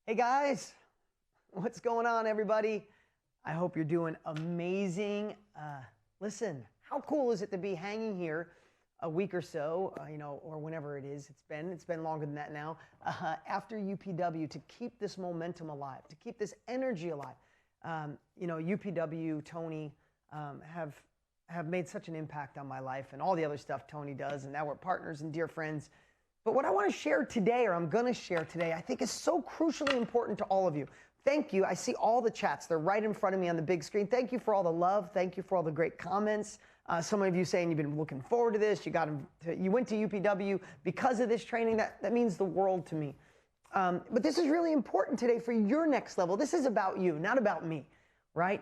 Hey guys, what's going on, everybody? I hope you're doing amazing. Listen, how cool is it to be hanging here a week or so, or whenever it is. It's been longer than that now, after UPW, to keep this momentum alive, to keep this energy alive. UPW, Tony, have made such an impact on my life and all the other stuff Tony does, and now we're partners and dear friends. But what I want to share today, or I'm going to share today, I think is so crucially important to all of you. Thank you. I see all the chats. They're right in front of me on the big screen. Thank you for all the love. Thank you for all the great comments. Some of you saying you've been looking forward to this. You went to UPW because of this training. That means the world to me. But this is really important today for your next level. This is about you, not about me, right?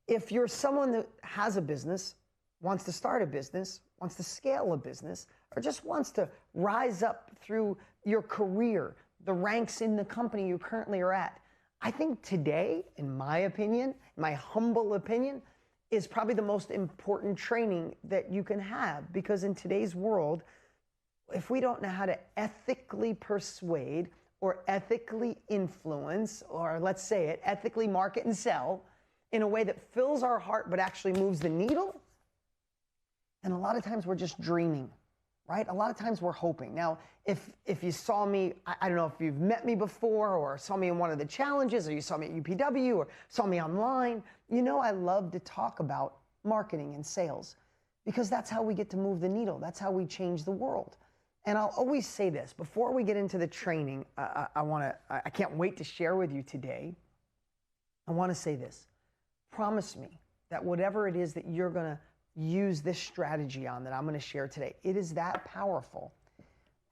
If you're someone that has a business, wants to start a business, wants to scale a business, or just wants to rise up through your career, the ranks in the company you currently are at, I think today, in my opinion, my humble opinion, is probably the most important training that you can have. Because in today's world, if we don't know how to ethically persuade or ethically influence, or let's say it, ethically market and sell in a way that fills our heart but actually moves the needle, and a lot of times we're just dreaming, right? A lot of times we're hoping. Now, if you saw me, I don't know if you've met me before or saw me in one of the challenges, or you saw me at UPW or saw me online, you know I love to talk about marketing and sales because that's how we get to move the needle. That's how we change the world. And I'll always say this, before we get into the training, I can't wait to share with you today. I want to say this. Promise me that whatever it is that you're going to use this strategy on that I'm going to share today, it is that powerful.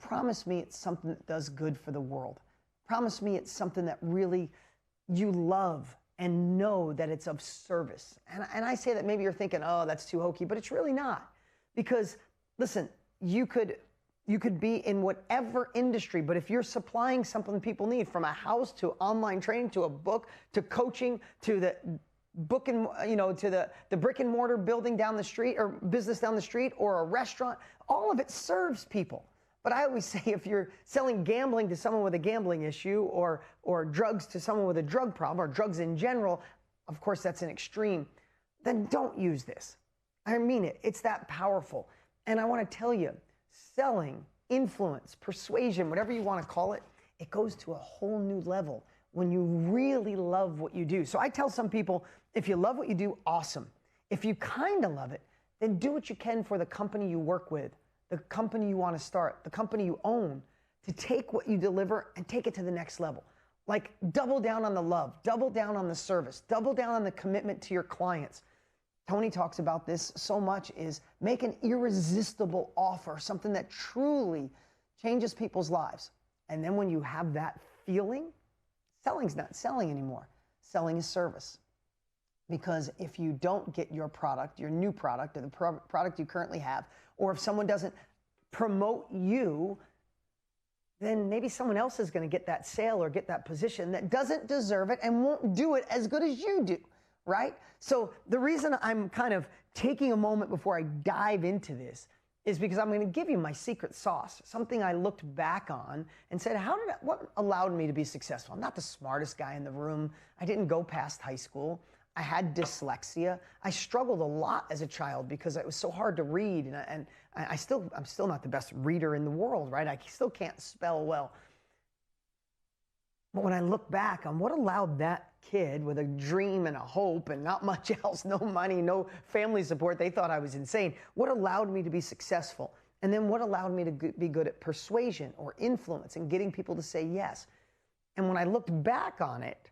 Promise me it's something that does good for the world. Promise me it's something that really you love and know that it's of service. And I say that maybe you're thinking, oh, that's too hokey, but it's really not. Because listen, you could be in whatever industry, but if you're supplying something people need, from a house to online training to a book to coaching to the book and to the brick and mortar building down the street or business down the street or a restaurant, all of it serves people. But I always say, if you're selling gambling to someone with a gambling issue or drugs to someone with a drug problem, or drugs in general, of course that's an extreme, then don't use this. I mean it. It's that powerful. And I want to tell you, selling, influence, persuasion, whatever you want to call it, it goes to a whole new level when you really love what you do. So I tell some people, if you love what you do, awesome. If you kind of love it, then do what you can for the company you work with, the company you want to start, the company you own, to take what you deliver and take it to the next level. Like, double down on the love, double down on the service, double down on the commitment to your clients. Tony talks about this so much, is make an irresistible offer, something that truly changes people's lives. And then when you have that feeling, selling's not selling anymore. Selling is service. Because if you don't get your product, your new product, or the product you currently have, or if someone doesn't promote you, then maybe someone else is going to get that sale or get that position that doesn't deserve it and won't do it as good as you do, right? So the reason I'm kind of taking a moment before I dive into this is because I'm going to give you my secret sauce, something I looked back on and said, what allowed me to be successful? I'm not the smartest guy in the room. I didn't go past high school. I had dyslexia. I struggled a lot as a child because it was so hard to read, and I'm still not the best reader in the world, right? I still can't spell well. But when I look back on what allowed that kid with a dream and a hope and not much else, no money, no family support, they thought I was insane, what allowed me to be successful? And then what allowed me to be good at persuasion or influence and getting people to say yes? And when I looked back on it,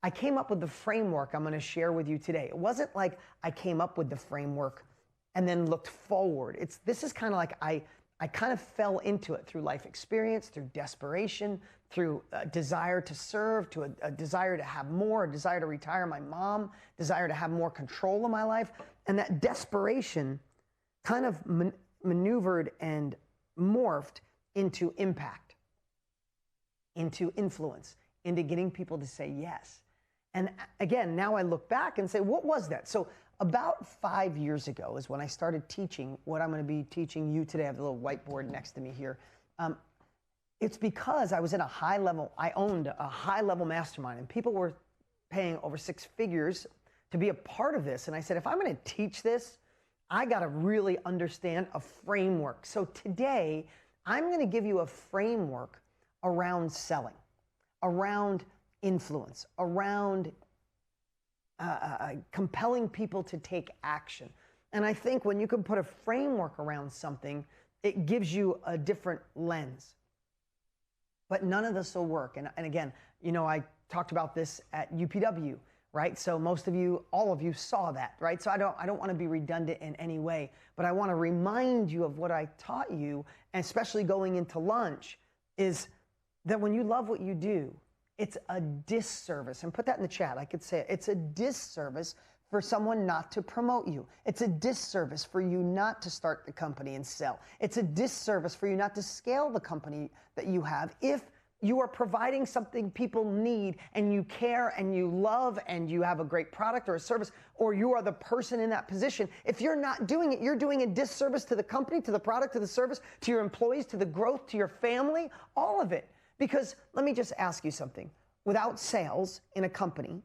I came up with the framework I'm going to share with you today. It wasn't like I came up with the framework and then looked forward. This is kind of like I kind of fell into it through life experience, through desperation, through a desire to serve, to a desire to have more, a desire to retire my mom, desire to have more control of my life. And that desperation kind of maneuvered and morphed into impact, into influence, into getting people to say yes. And again, now I look back and say, what was that? So about 5 years ago is when I started teaching what I'm going to be teaching you today. I have a little whiteboard next to me here. It's because I was in I owned a high-level mastermind, and people were paying over 6 figures to be a part of this. And I said, if I'm going to teach this, I got to really understand a framework. So today, I'm going to give you a framework around selling, around influence, around compelling people to take action. And I think when you can put a framework around something, it gives you a different lens. But none of this will work. And again, you know, I talked about this at UPW, right? So most of you, all of you saw that, right? So I don't want to be redundant in any way, but I want to remind you of what I taught you, and especially going into lunch, is that when you love what you do, it's a disservice. And put that in the chat. I could say it. It's a disservice for someone not to promote you. It's a disservice for you not to start the company and sell. It's a disservice for you not to scale the company that you have if you are providing something people need and you care and you love and you have a great product or a service, or you are the person in that position. If you're not doing it, you're doing a disservice to the company, to the product, to the service, to your employees, to the growth, to your family, all of it. Because let me just ask you something. Without sales in a company,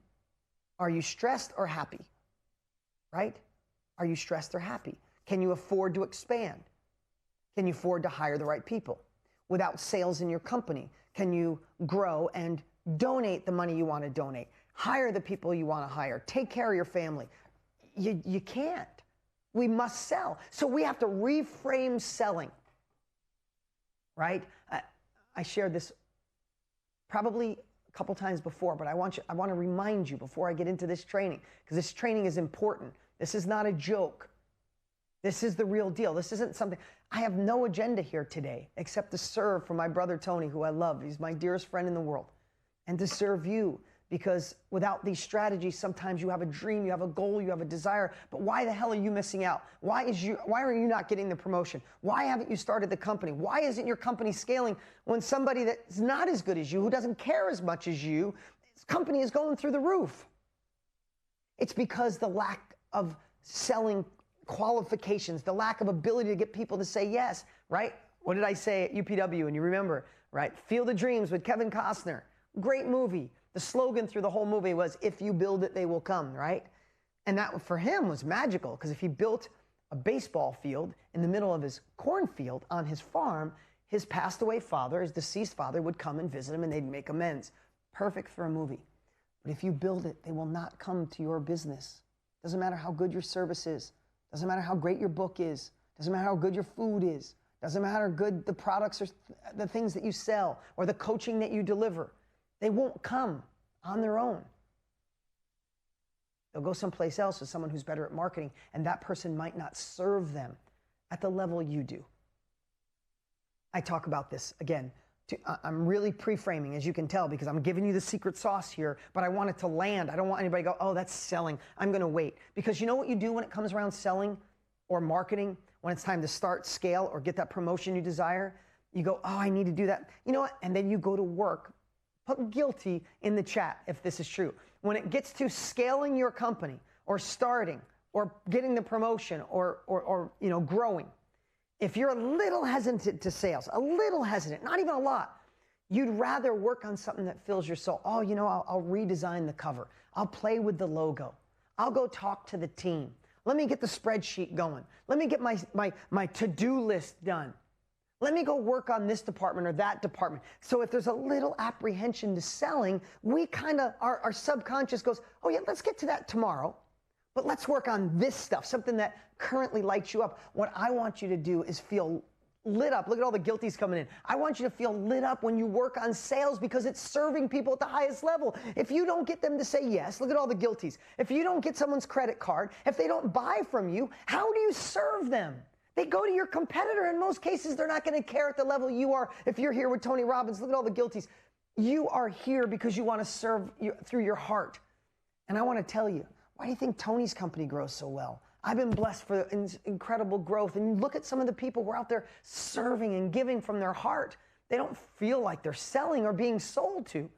are you stressed or happy? Right? Are you stressed or happy? Can you afford to expand? Can you afford to hire the right people? Without sales in your company, can you grow and donate the money you want to donate? Hire the people you want to hire? Take care of your family? You can't. We must sell. So we have to reframe selling, right? I shared this probably a couple times before, but I want to remind you before I get into this training, because this training is important. This is not a joke. This is the real deal. This isn't something. I have no agenda here today except to serve for my brother Tony, who I love. He's my dearest friend in the world. And to serve you, because without these strategies, sometimes you have a dream, you have a goal, you have a desire, but why the hell are you missing out? Why are you not getting the promotion? Why haven't you started the company? Why isn't your company scaling when somebody that's not as good as you, who doesn't care as much as you, his company is going through the roof? It's because the lack of selling qualifications, the lack of ability to get people to say yes, right? What did I say at UPW? And you remember, right? Field of Dreams with Kevin Costner. Great movie. The slogan through the whole movie was, if you build it, they will come, right? And that for him was magical, because if he built a baseball field in the middle of his cornfield on his farm, his passed away father, his deceased father, would come and visit him and they'd make amends. Perfect for a movie. But if you build it, they will not come to your business. Doesn't matter how good your service is. Doesn't matter how great your book is. Doesn't matter how good your food is. Doesn't matter how good the products or the things that you sell or the coaching that you deliver. They won't come on their own. They'll go someplace else with someone who's better at marketing, and that person might not serve them at the level you do. I talk about this again. I'm really pre-framing, as you can tell, because I'm giving you the secret sauce here, but I want it to land. I don't want anybody to go, oh, that's selling. I'm going to wait. Because you know what you do when it comes around selling or marketing, when it's time to start, scale, or get that promotion you desire? You go, oh, I need to do that. You know what? And then you go to work. Put guilty in the chat if this is true. When it gets to scaling your company or starting or getting the promotion or you know, growing, if you're a little hesitant to sales, a little hesitant, not even a lot, you'd rather work on something that fills your soul. Oh, you know, I'll redesign the cover. I'll play with the logo. I'll go talk to the team. Let me get the spreadsheet going. Let me get my to-do list done. Let me go work on this department or that department. So if there's a little apprehension to selling, we kind of, our subconscious goes, oh yeah, let's get to that tomorrow. But let's work on this stuff, something that currently lights you up. What I want you to do is feel lit up. Look at all the guilties coming in. I want you to feel lit up when you work on sales, because it's serving people at the highest level. If you don't get them to say yes, look at all the guilties. If you don't get someone's credit card, if they don't buy from you, how do you serve them? They go to your competitor. In most cases, they're not going to care at the level you are. If you're here with Tony Robbins, look at all the guilties. You are here because you want to serve through your heart. And I want to tell you, why do you think Tony's company grows so well? I've been blessed for incredible growth. And look at some of the people who are out there serving and giving from their heart. They don't feel like they're selling or being sold to.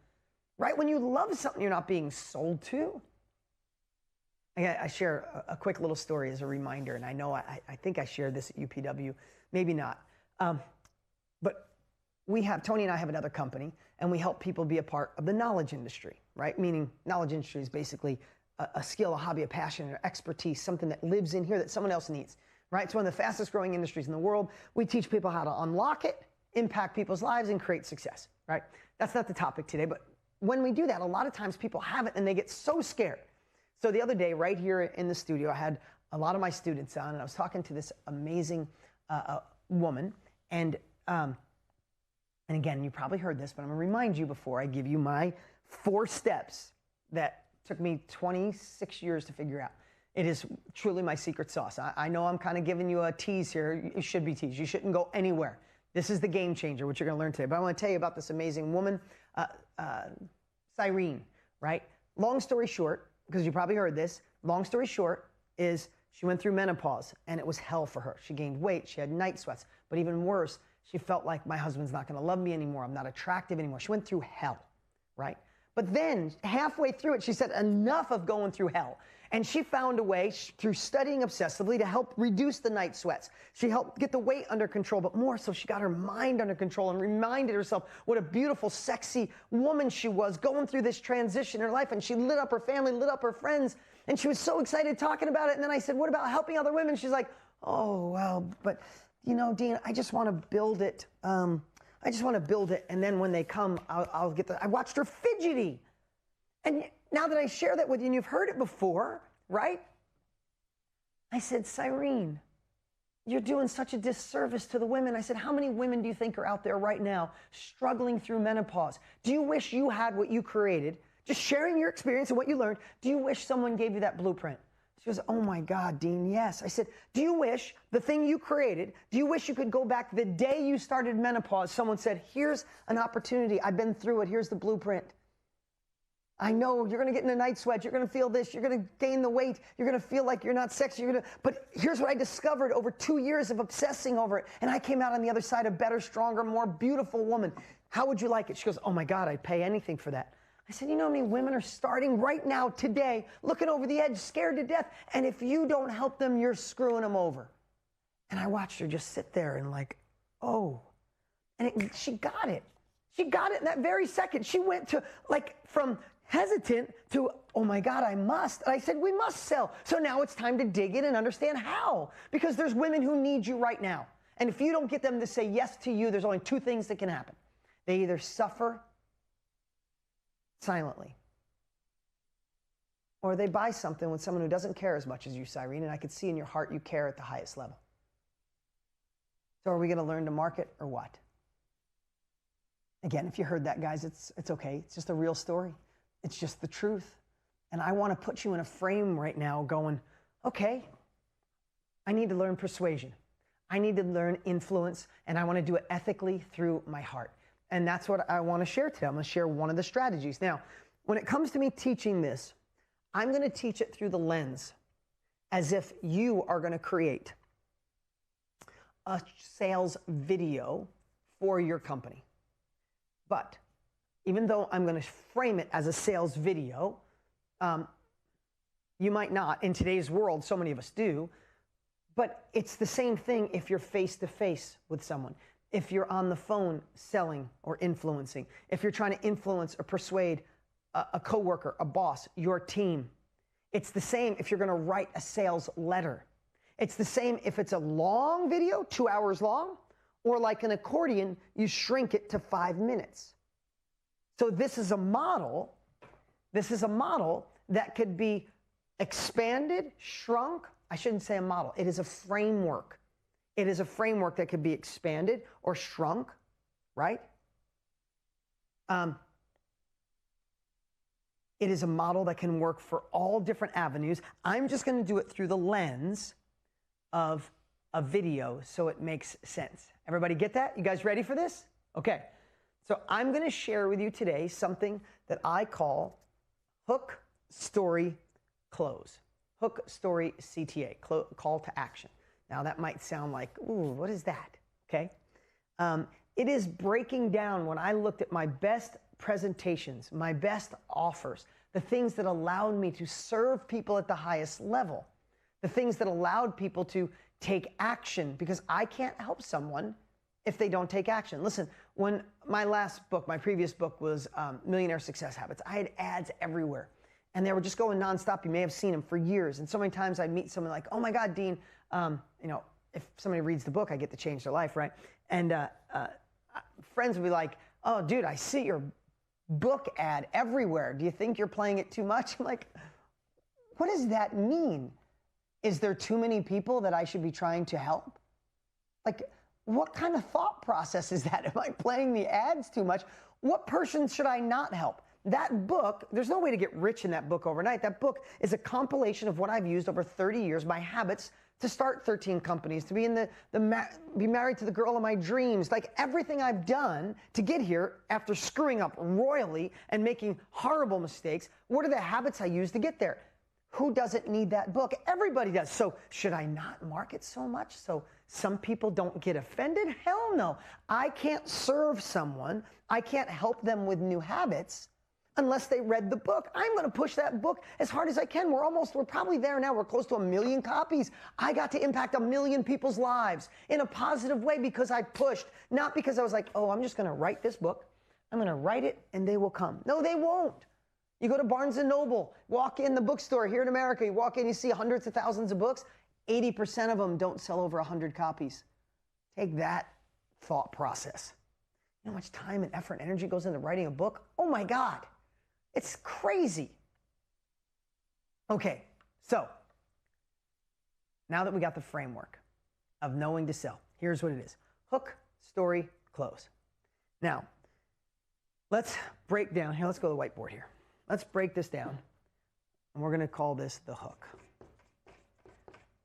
Right? When you love something, you're not being sold to. I share a quick little story as a reminder. And I know I think I shared this at UPW. Maybe not. But Tony and I have another company, and we help people be a part of the knowledge industry, right? Meaning knowledge industry is basically a skill, a hobby, a passion, or expertise, something that lives in here that someone else needs, right? It's one of the fastest growing industries in the world. We teach people how to unlock it, impact people's lives, and create success, right? That's not the topic today, but when we do that, a lot of times people have it and they get so scared. So the other day, right here in the studio, I had a lot of my students on, and I was talking to this amazing woman, and again, you probably heard this, but I'm gonna remind you before I give you my 4 steps that took me 26 years to figure out. It is truly my secret sauce. I know I'm kind of giving you a tease here. You should be teased. You shouldn't go anywhere. This is the game changer, what you're gonna learn today. But I wanna tell you about this amazing woman, Cyrene, right? Long story short, because you probably heard this, long story short is she went through menopause and it was hell for her. She gained weight, she had night sweats, but even worse, she felt like my husband's not gonna love me anymore, I'm not attractive anymore. She went through hell, right? But then halfway through it, she said, enough of going through hell. And she found a way through studying obsessively to help reduce the night sweats. She helped get the weight under control, but more so she got her mind under control and reminded herself what a beautiful, sexy woman she was going through this transition in her life. And she lit up her family, lit up her friends, and she was so excited talking about it. And then I said, what about helping other women? She's like, oh, well, but you know, Dean, I just want to build it. I just want to build it, and then when they come, I'll get I watched her fidgety. And now that I share that with you, and you've heard it before, right? I said, Cyrene, you're doing such a disservice to the women. I said, how many women do you think are out there right now struggling through menopause? Do you wish you had what you created? Just sharing your experience and what you learned. Do you wish someone gave you that blueprint? She goes, oh my God, Dean, yes. I said, do you wish the thing you created, do you wish you could go back the day you started menopause? Someone said, here's an opportunity. I've been through it. Here's the blueprint. I know you're going to get in a night sweat. You're going to feel this. You're going to gain the weight. You're going to feel like you're not sexy. But here's what I discovered over 2 years of obsessing over it. And I came out on the other side a better, stronger, more beautiful woman. How would you like it? She goes, oh my God, I'd pay anything for that. I said, you know how many women are starting right now, today, looking over the edge, scared to death, and if you don't help them, you're screwing them over. And I watched her just sit there and like, oh. And she got it. She got it in that very second. She went to, like, from hesitant to, oh my God, I must. And I said, we must sell. So now it's time to dig in and understand how. Because there's women who need you right now. And if you don't get them to say yes to you, there's only 2 things that can happen. They either suffer silently, or they buy something with someone who doesn't care as much as you, Cyrene, and I could see in your heart you care at the highest level. So are we going to learn to market or what? Again, if you heard that, guys, it's okay. It's just a real story. It's just the truth. And I want to put you in a frame right now going, okay, I need to learn persuasion. I need to learn influence, and I want to do it ethically through my heart. And that's what I want to share today. I'm going to share one of the strategies. Now, when it comes to me teaching this, I'm going to teach it through the lens as if you are going to create a sales video for your company. But even though I'm going to frame it as a sales video, you might not. In today's world, so many of us do. But it's the same thing if you're face-to-face with someone. If you're on the phone selling or influencing, if you're trying to influence or persuade a coworker, a boss, your team. It's the same if you're going to write a sales letter. It's the same if it's a long video, 2 hours long, or like an accordion, you shrink it to 5 minutes. So this is a model. This is a model that could be expanded, shrunk. I shouldn't say a model. It is a framework. It is a framework that could be expanded or shrunk, right? It is a model that can work for all different avenues. I'm just going to do it through the lens of a video so it makes sense. Everybody get that? You guys ready for this? Okay. So I'm going to share with you today something that I call hook, story, close. Hook, story, CTA, call to action. Now that might sound like, ooh, what is that? Okay. It is breaking down when I looked at my best presentations, my best offers, the things that allowed me to serve people at the highest level, the things that allowed people to take action, because I can't help someone if they don't take action. Listen, when my previous book was Millionaire Success Habits, I had ads everywhere and they were just going nonstop. You may have seen them for years. And so many times I'd meet someone like, oh my God, Dean, if somebody reads the book, I get to change their life, right? And friends would be like, oh dude, I see your book ad everywhere. Do you think you're playing it too much? I'm like, what does that mean? Is there too many people that I should be trying to help? Like, what kind of thought process is that? Am I playing the ads too much? What person should I not help? That book, there's no way to get rich in that book overnight. That book is a compilation of what I've used over 30 years, my habits to start 13 companies, to be be married to the girl of my dreams, like everything I've done to get here after screwing up royally and making horrible mistakes. What are the habits I use to get there? Who doesn't need that book? Everybody does. So should I not market so much so some people don't get offended? Hell no. I can't serve someone. I can't help them with new habits unless they read the book. I'm going to push that book as hard as I can. We're probably there now. We're close to 1 million copies. I got to impact 1 million people's lives in a positive way because I pushed, not because I was like, oh, I'm just going to write this book. I'm going to write it and they will come. No, they won't. You go to Barnes & Noble, walk in the bookstore here in America, you walk in, you see hundreds of thousands of books, 80% of them don't sell over 100 copies. Take that thought process. You know how much time and effort and energy goes into writing a book? Oh my God, it's crazy. Okay, so now that we got the framework of knowing to sell, here's what it is. Hook, story, close. Now, let's break down here. Let's go to the whiteboard here. Let's break this down, and we're going to call this the hook.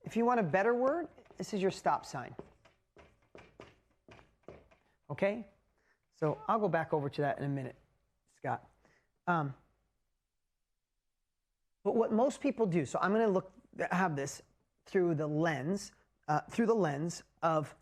If you want a better word, this is your stop sign. Okay? So I'll go back over to that in a minute, Scott. But what most people do, so I'm going to have this through the lens of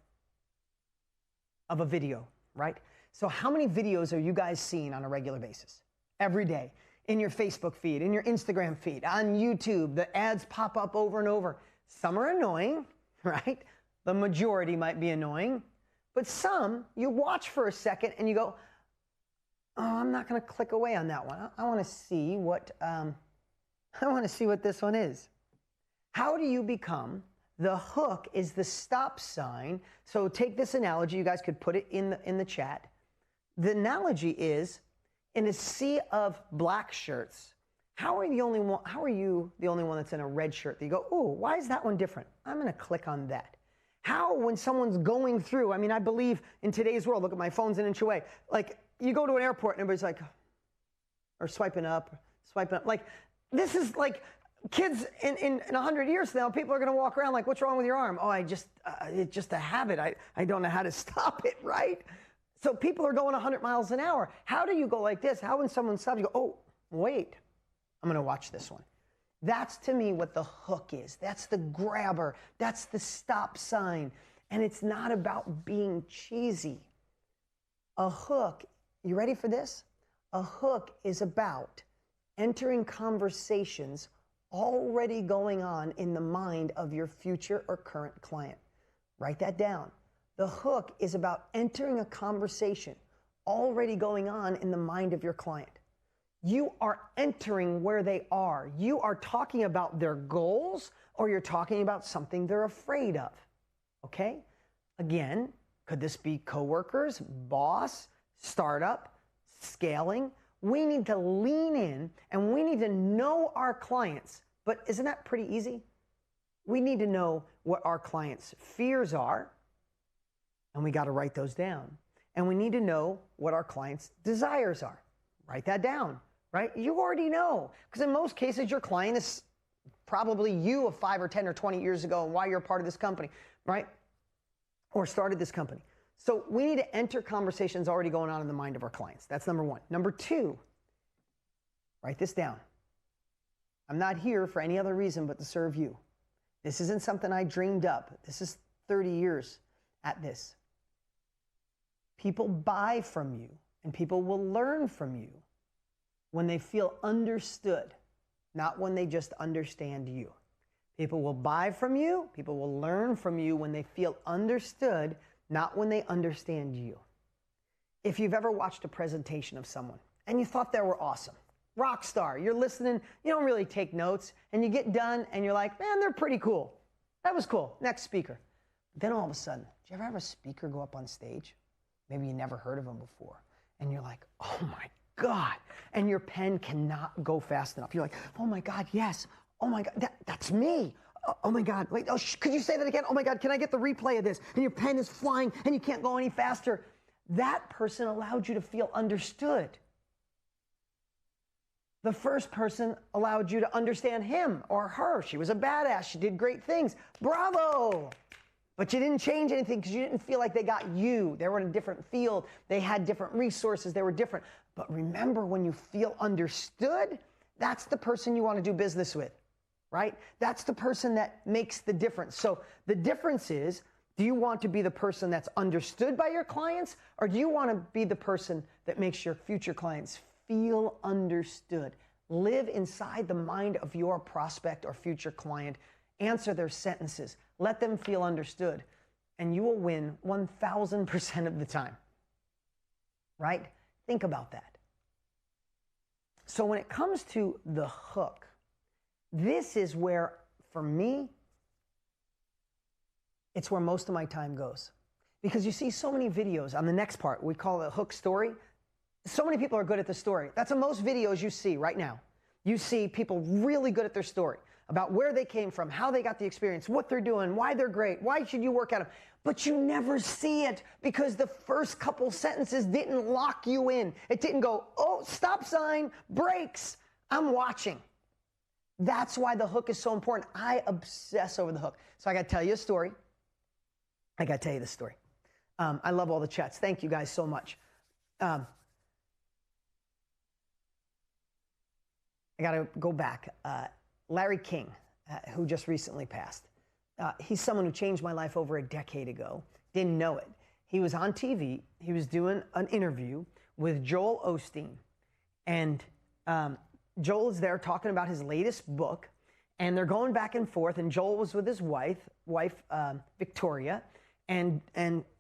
a video, right? So how many videos are you guys seeing on a regular basis? Every day. In your Facebook feed, in your Instagram feed, on YouTube, the ads pop up over and over. Some are annoying, right? The majority might be annoying, but some you watch for a second and you go, oh, I'm not going to click away on that one. I want to see what this one is. How do you become the hook? Is the stop sign. So take this analogy. You guys could put it in the chat. The analogy is, in a sea of black shirts, how are you the only one that's in a red shirt that you go, oh, why is that one different? I'm going to click on that. How, when someone's going through, I mean, I believe in today's world, look at my phone's an inch away. Like, you go to an airport and everybody's like, or swiping up. Like, this is like kids in 100 years now, people are going to walk around like, what's wrong with your arm? Oh, it's just a habit. I don't know how to stop it, right? So people are going 100 miles an hour. How do you go like this? How when someone stops, you go, oh, wait, I'm going to watch this one. That's to me what the hook is. That's the grabber. That's the stop sign. And it's not about being cheesy. A hook, you ready for this? A hook is about entering conversations already going on in the mind of your future or current client. Write that down. The hook is about entering a conversation already going on in the mind of your client. You are entering where they are. You are talking about their goals, or you're talking about something they're afraid of. Okay? Again, could this be coworkers, boss, startup, scaling? We need to lean in and we need to know our clients. But isn't that pretty easy? We need to know what our clients' fears are. And we got to write those down. And we need to know what our clients' desires are. Write that down, right? You already know. Because in most cases, your client is probably you of 5 or 10 or 20 years ago and why you're part of this company, right? Or started this company. So we need to enter conversations already going on in the mind of our clients. That's number one. Number two, write this down. I'm not here for any other reason but to serve you. This isn't something I dreamed up. This is 30 years at this. People buy from you and people will learn from you when they feel understood, not when they just understand you. People will buy from you, people will learn from you when they feel understood, not when they understand you. If you've ever watched a presentation of someone and you thought they were awesome, rock star, you're listening, you don't really take notes, and you get done and you're like, man, they're pretty cool. That was cool. Next speaker. But then all of a sudden, did you ever have a speaker go up on stage? Maybe you never heard of them before. And you're like, oh my God. And your pen cannot go fast enough. You're like, oh my God, yes. Oh my God, that's me. Oh my God, wait, could you say that again? Oh my God, can I get the replay of this? And your pen is flying and you can't go any faster. That person allowed you to feel understood. The first person allowed you to understand him or her. She was a badass. She did great things. Bravo. But you didn't change anything because you didn't feel like they got you. They were in a different field. They had different resources. They were different. But remember, when you feel understood, that's the person you want to do business with, right? That's the person that makes the difference. So the difference is, do you want to be the person that's understood by your clients, or do you want to be the person that makes your future clients feel understood? Live inside the mind of your prospect or future client. Answer their sentences. Let them feel understood. And you will win 1,000% of the time. Right? Think about that. So when it comes to the hook, this is where, for me, it's where most of my time goes. Because you see so many videos on the next part, we call it a hook story. So many people are good at the story. That's the most videos you see right now. You see people really good at their story about where they came from, how they got the experience, what they're doing, why they're great, why should you work at them. But you never see it because the first couple sentences didn't lock you in. It didn't go, oh, stop sign, brakes, I'm watching. That's why the hook is so important. I obsess over the hook. So I got to tell you a story. I got to tell you this story. I love all the chats. Thank you guys so much. I got to go back. Larry King, who just recently passed. He's someone who changed my life over a decade ago. Didn't know it. He was on TV. He was doing an interview with Joel Osteen. And Joel is there talking about his latest book. And they're going back and forth. And Joel was with his wife Victoria, and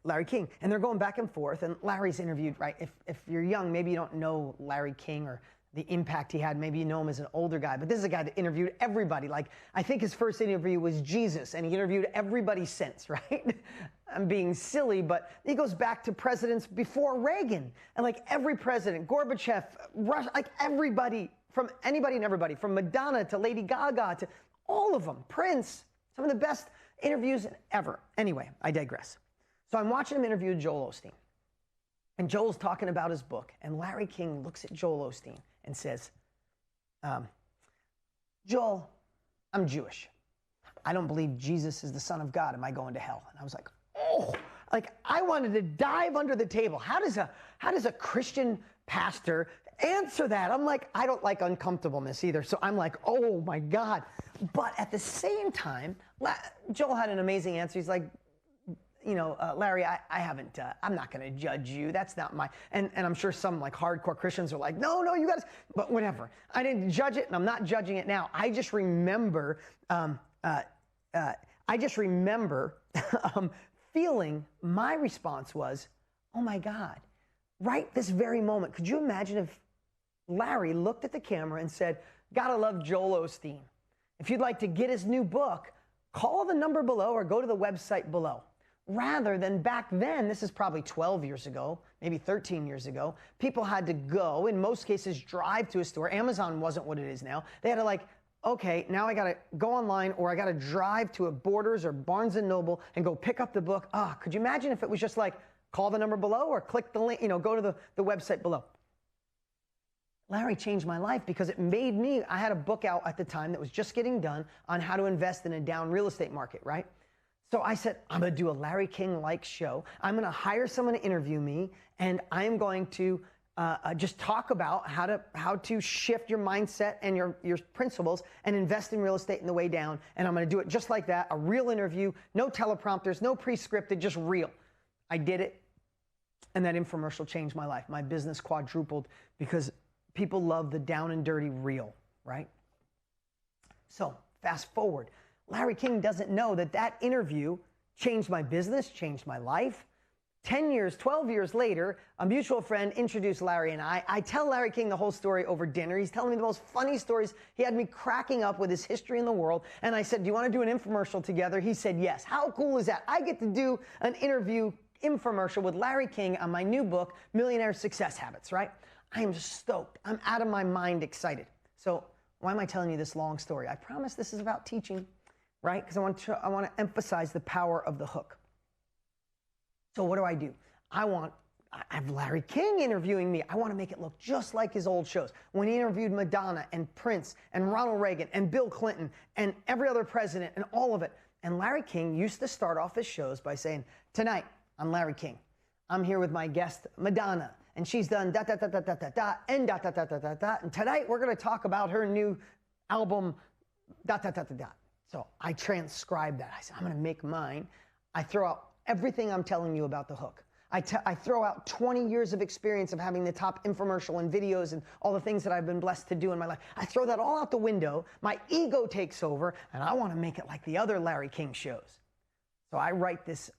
Larry King. And they're going back and forth. And Larry's interviewed, right? If you're young, maybe you don't know Larry King or the impact he had. Maybe you know him as an older guy, but this is a guy that interviewed everybody. Like, I think his first interview was Jesus, and he interviewed everybody since, right? I'm being silly, but he goes back to presidents before Reagan, and like every president, Gorbachev, Russia, like everybody, from anybody and everybody, from Madonna to Lady Gaga to all of them, Prince, some of the best interviews ever. Anyway, I digress. So I'm watching him interview Joel Osteen, and Joel's talking about his book, and Larry King looks at Joel Osteen and says, Joel, I'm Jewish. I don't believe Jesus is the Son of God. Am I going to hell? And I was like, oh, like I wanted to dive under the table. How does a Christian pastor answer that? I'm like, I don't like uncomfortableness either. So I'm like, oh my God. But at the same time, Joel had an amazing answer. He's like, you know, Larry, I'm not going to judge you. That's not my, and I'm sure some like hardcore Christians are like, no, you guys, but whatever. I didn't judge it, and I'm not judging it now. I just remember, feeling, my response was, oh my God, right this very moment. Could you imagine if Larry looked at the camera and said, gotta love Joel Osteen. If you'd like to get his new book, call the number below or go to the website below. Rather than back then, this is probably 12 years ago, maybe 13 years ago, people had to go, in most cases, drive to a store. Amazon wasn't what it is now. They had to like, okay, now I got to go online, or I got to drive to a Borders or Barnes & Noble and go pick up the book. Could you imagine if it was just like, call the number below or click the link, go to the website below. Larry changed my life because it made me, I had a book out at the time that was just getting done on how to invest in a down real estate market, right? So I said, I'm going to do a Larry King-like show. I'm going to hire someone to interview me, and I'm going to just talk about how to shift your mindset and your principles and invest in real estate in the way down. And I'm going to do it just like that, a real interview, no teleprompters, no pre-scripted, just real. I did it, and that infomercial changed my life. My business quadrupled because people love the down and dirty real, right? So fast forward. Larry King doesn't know that that interview changed my business, changed my life. 10 years, 12 years later, a mutual friend introduced Larry and I. I tell Larry King the whole story over dinner. He's telling me the most funny stories. He had me cracking up with his history in the world. And I said, do you want to do an infomercial together? He said, yes. How cool is that? I get to do an interview infomercial with Larry King on my new book, Millionaire Success Habits, right? I am stoked. I'm out of my mind excited. So why am I telling you this long story? I promise this is about teaching, right? Because I want to emphasize the power of the hook. So what do? I have Larry King interviewing me. I want to make it look just like his old shows. When he interviewed Madonna and Prince and Ronald Reagan and Bill Clinton and every other president and all of it. And Larry King used to start off his shows by saying, tonight, I'm Larry King. I'm here with my guest, Madonna. And she's done da da da da da da da and da da da da da da. And tonight we're going to talk about her new album, da da da da da. So I transcribe that. I said, I'm going to make mine. I throw out everything I'm telling you about the hook. I throw out 20 years of experience of having the top infomercial and videos and all the things that I've been blessed to do in my life. I throw that all out the window. My ego takes over, and I want to make it like the other Larry King shows. So I write this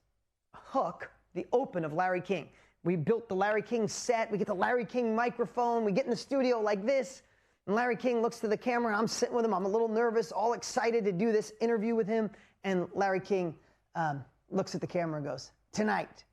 hook, the open of Larry King. We built the Larry King set. We get the Larry King microphone. We get in the studio like this. And Larry King looks to the camera. I'm sitting with him. I'm a little nervous, all excited to do this interview with him. And Larry King looks at the camera and goes, tonight,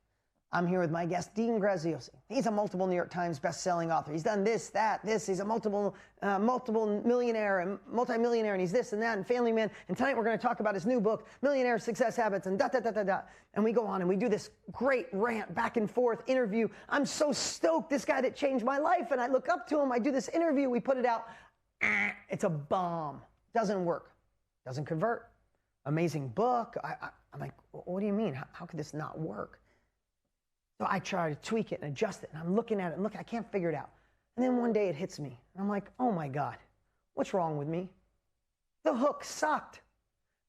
I'm here with my guest, Dean Graziosi. He's a multiple New York Times best-selling author. He's done this, that, this. He's a multiple millionaire and multimillionaire, and he's this and that, and family man. And tonight we're going to talk about his new book, Millionaire Success Habits, and da da da da da. And we go on and we do this great rant, back and forth interview. I'm so stoked, this guy that changed my life, and I look up to him. I do this interview. We put it out. It's a bomb. Doesn't work. Doesn't convert. Amazing book. I'm like, what do you mean? How could this not work? So I try to tweak it and adjust it, and I'm looking at it and I can't figure it out. And then one day it hits me, and I'm like, oh my God, what's wrong with me? The hook sucked.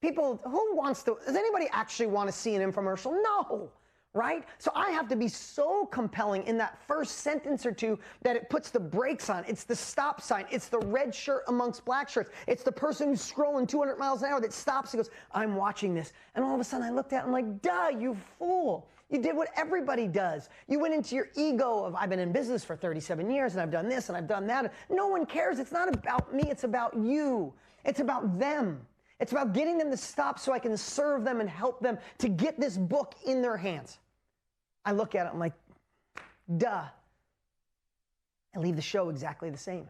People, does anybody actually want to see an infomercial? No, right? So I have to be so compelling in that first sentence or two that it puts the brakes on. It's the stop sign. It's the red shirt amongst black shirts. It's the person who's scrolling 200 miles an hour that stops and goes, I'm watching this. And all of a sudden I looked at it and I'm like, duh, you fool. You did what everybody does. You went into your ego of, I've been in business for 37 years and I've done this and I've done that. No one cares. It's not about me. It's about you. It's about them. It's about getting them to stop so I can serve them and help them to get this book in their hands. I look at it, I'm like, duh. I leave the show exactly the same.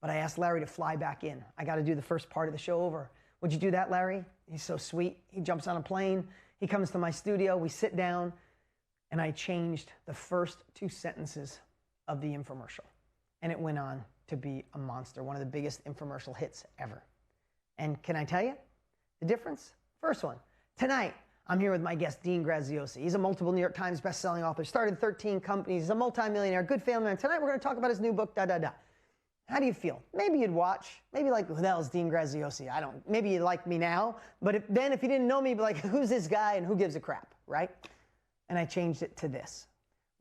But I asked Larry to fly back in. I got to do the first part of the show over. Would you do that, Larry? He's so sweet. He jumps on a plane. He comes to my studio. We sit down. And I changed the first 2 sentences of the infomercial. And it went on to be a monster, one of the biggest infomercial hits ever. And can I tell you the difference? First one, tonight, I'm here with my guest, Dean Graziosi. He's a multiple New York Times bestselling author, started 13 companies, he's a multimillionaire, good family man. Tonight, we're going to talk about his new book, da, da, da. How do you feel? Maybe you'd watch. Maybe like, who the hell is Dean Graziosi? Maybe you like me now. But if you didn't know me, you'd be like, who's this guy and who gives a crap, right? And I changed it to this.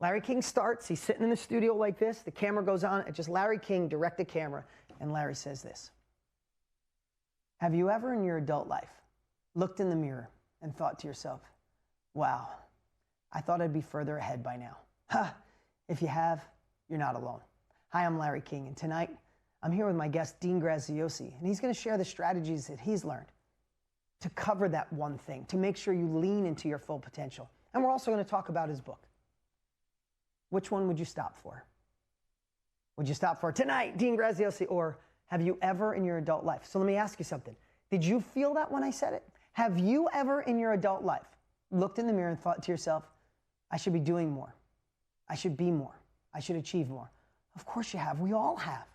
Larry King starts. He's sitting in the studio like this. The camera goes on. It's just Larry King, direct the camera. And Larry says this. Have you ever in your adult life looked in the mirror and thought to yourself, wow, I thought I'd be further ahead by now. Ha! If you have, you're not alone. Hi, I'm Larry King. And tonight, I'm here with my guest, Dean Graziosi. And he's going to share the strategies that he's learned to cover that one thing, to make sure you lean into your full potential. And we're also going to talk about his book. Which one would you stop for? Would you stop for tonight, Dean Graziosi, or have you ever in your adult life? So let me ask you something. Did you feel that when I said it? Have you ever in your adult life looked in the mirror and thought to yourself, I should be doing more. I should be more. I should achieve more. Of course you have. We all have.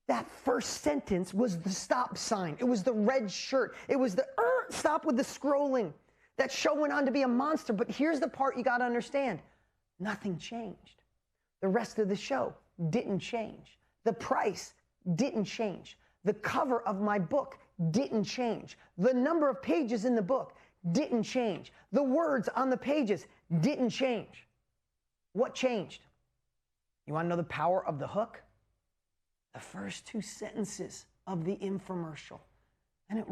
That first sentence was the stop sign. It was the red shirt. It was the stop with the scrolling. That show went on to be a monster, but here's the part you got to understand. Nothing changed. The rest of the show didn't change. The price didn't change. The cover of my book didn't change. The number of pages in the book didn't change. The words on the pages didn't change. What changed? You want to know the power of the hook? The first 2 sentences of the infomercial. And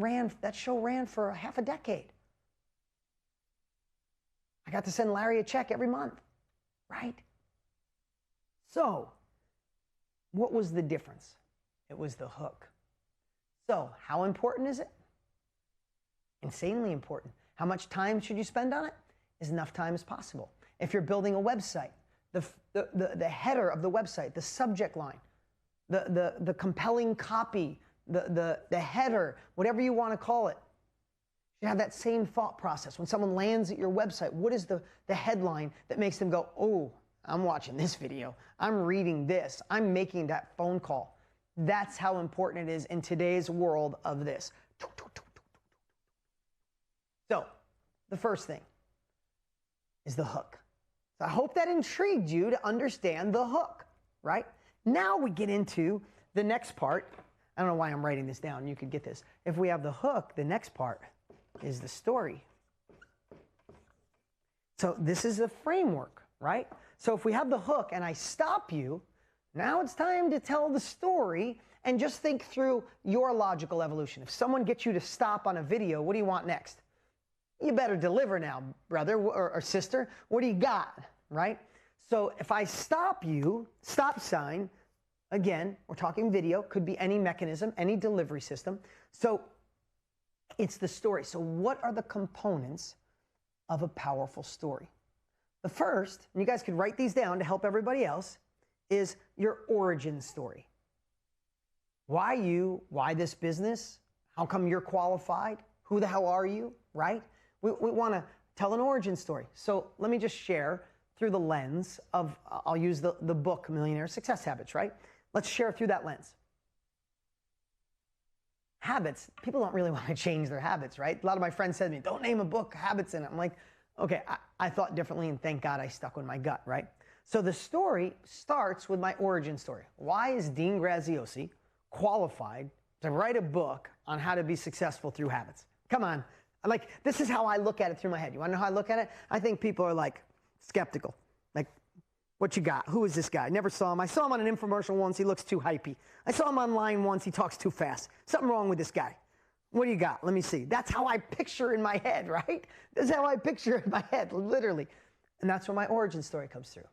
that show ran for half a decade. I got to send Larry a check every month, right? So, what was the difference? It was the hook. So, how important is it? Insanely important. How much time should you spend on it? As enough time as possible. If you're building a website, the header of the website, the subject line, the compelling copy, the header, whatever you want to call it, you have that same thought process. When someone lands at your website, what is the headline that makes them go, oh, I'm watching this video, I'm reading this, I'm making that phone call. That's how important it is in today's world of this. So, the first thing is the hook. So I hope that intrigued you to understand the hook, right? Now we get into the next part. I don't know why I'm writing this down. You could get this. If we have the hook, the next part is the story. So this is the framework, right? So if we have the hook and I stop you, now it's time to tell the story and just think through your logical evolution. If someone gets you to stop on a video, what do you want next? You better deliver now, brother or sister. What do you got, right? So if I stop you, stop sign, again, we're talking video, could be any mechanism, any delivery system. So it's the story. So what are the components of a powerful story? The first, and you guys could write these down to help everybody else, is your origin story. Why you? Why this business? How come you're qualified? Who the hell are you, right? We want to tell an origin story. So let me just share through the lens of, I'll use the book, Millionaire Success Habits, right? Let's share through that lens. Habits, people don't really want to change their habits, right? A lot of my friends said to me, don't name a book, habits in it. I'm like, okay, I thought differently and thank God I stuck with my gut, right? So the story starts with my origin story. Why is Dean Graziosi qualified to write a book on how to be successful through habits? Come on. Like, this is how I look at it through my head. You want to know how I look at it? I think people are like skeptical. Like, what you got? Who is this guy? Never saw him. I saw him on an infomercial once. He looks too hypey. I saw him online once. He talks too fast. Something wrong with this guy. What do you got? Let me see. That's how I picture in my head, right? That's how I picture in my head, literally. And that's where my origin story comes through,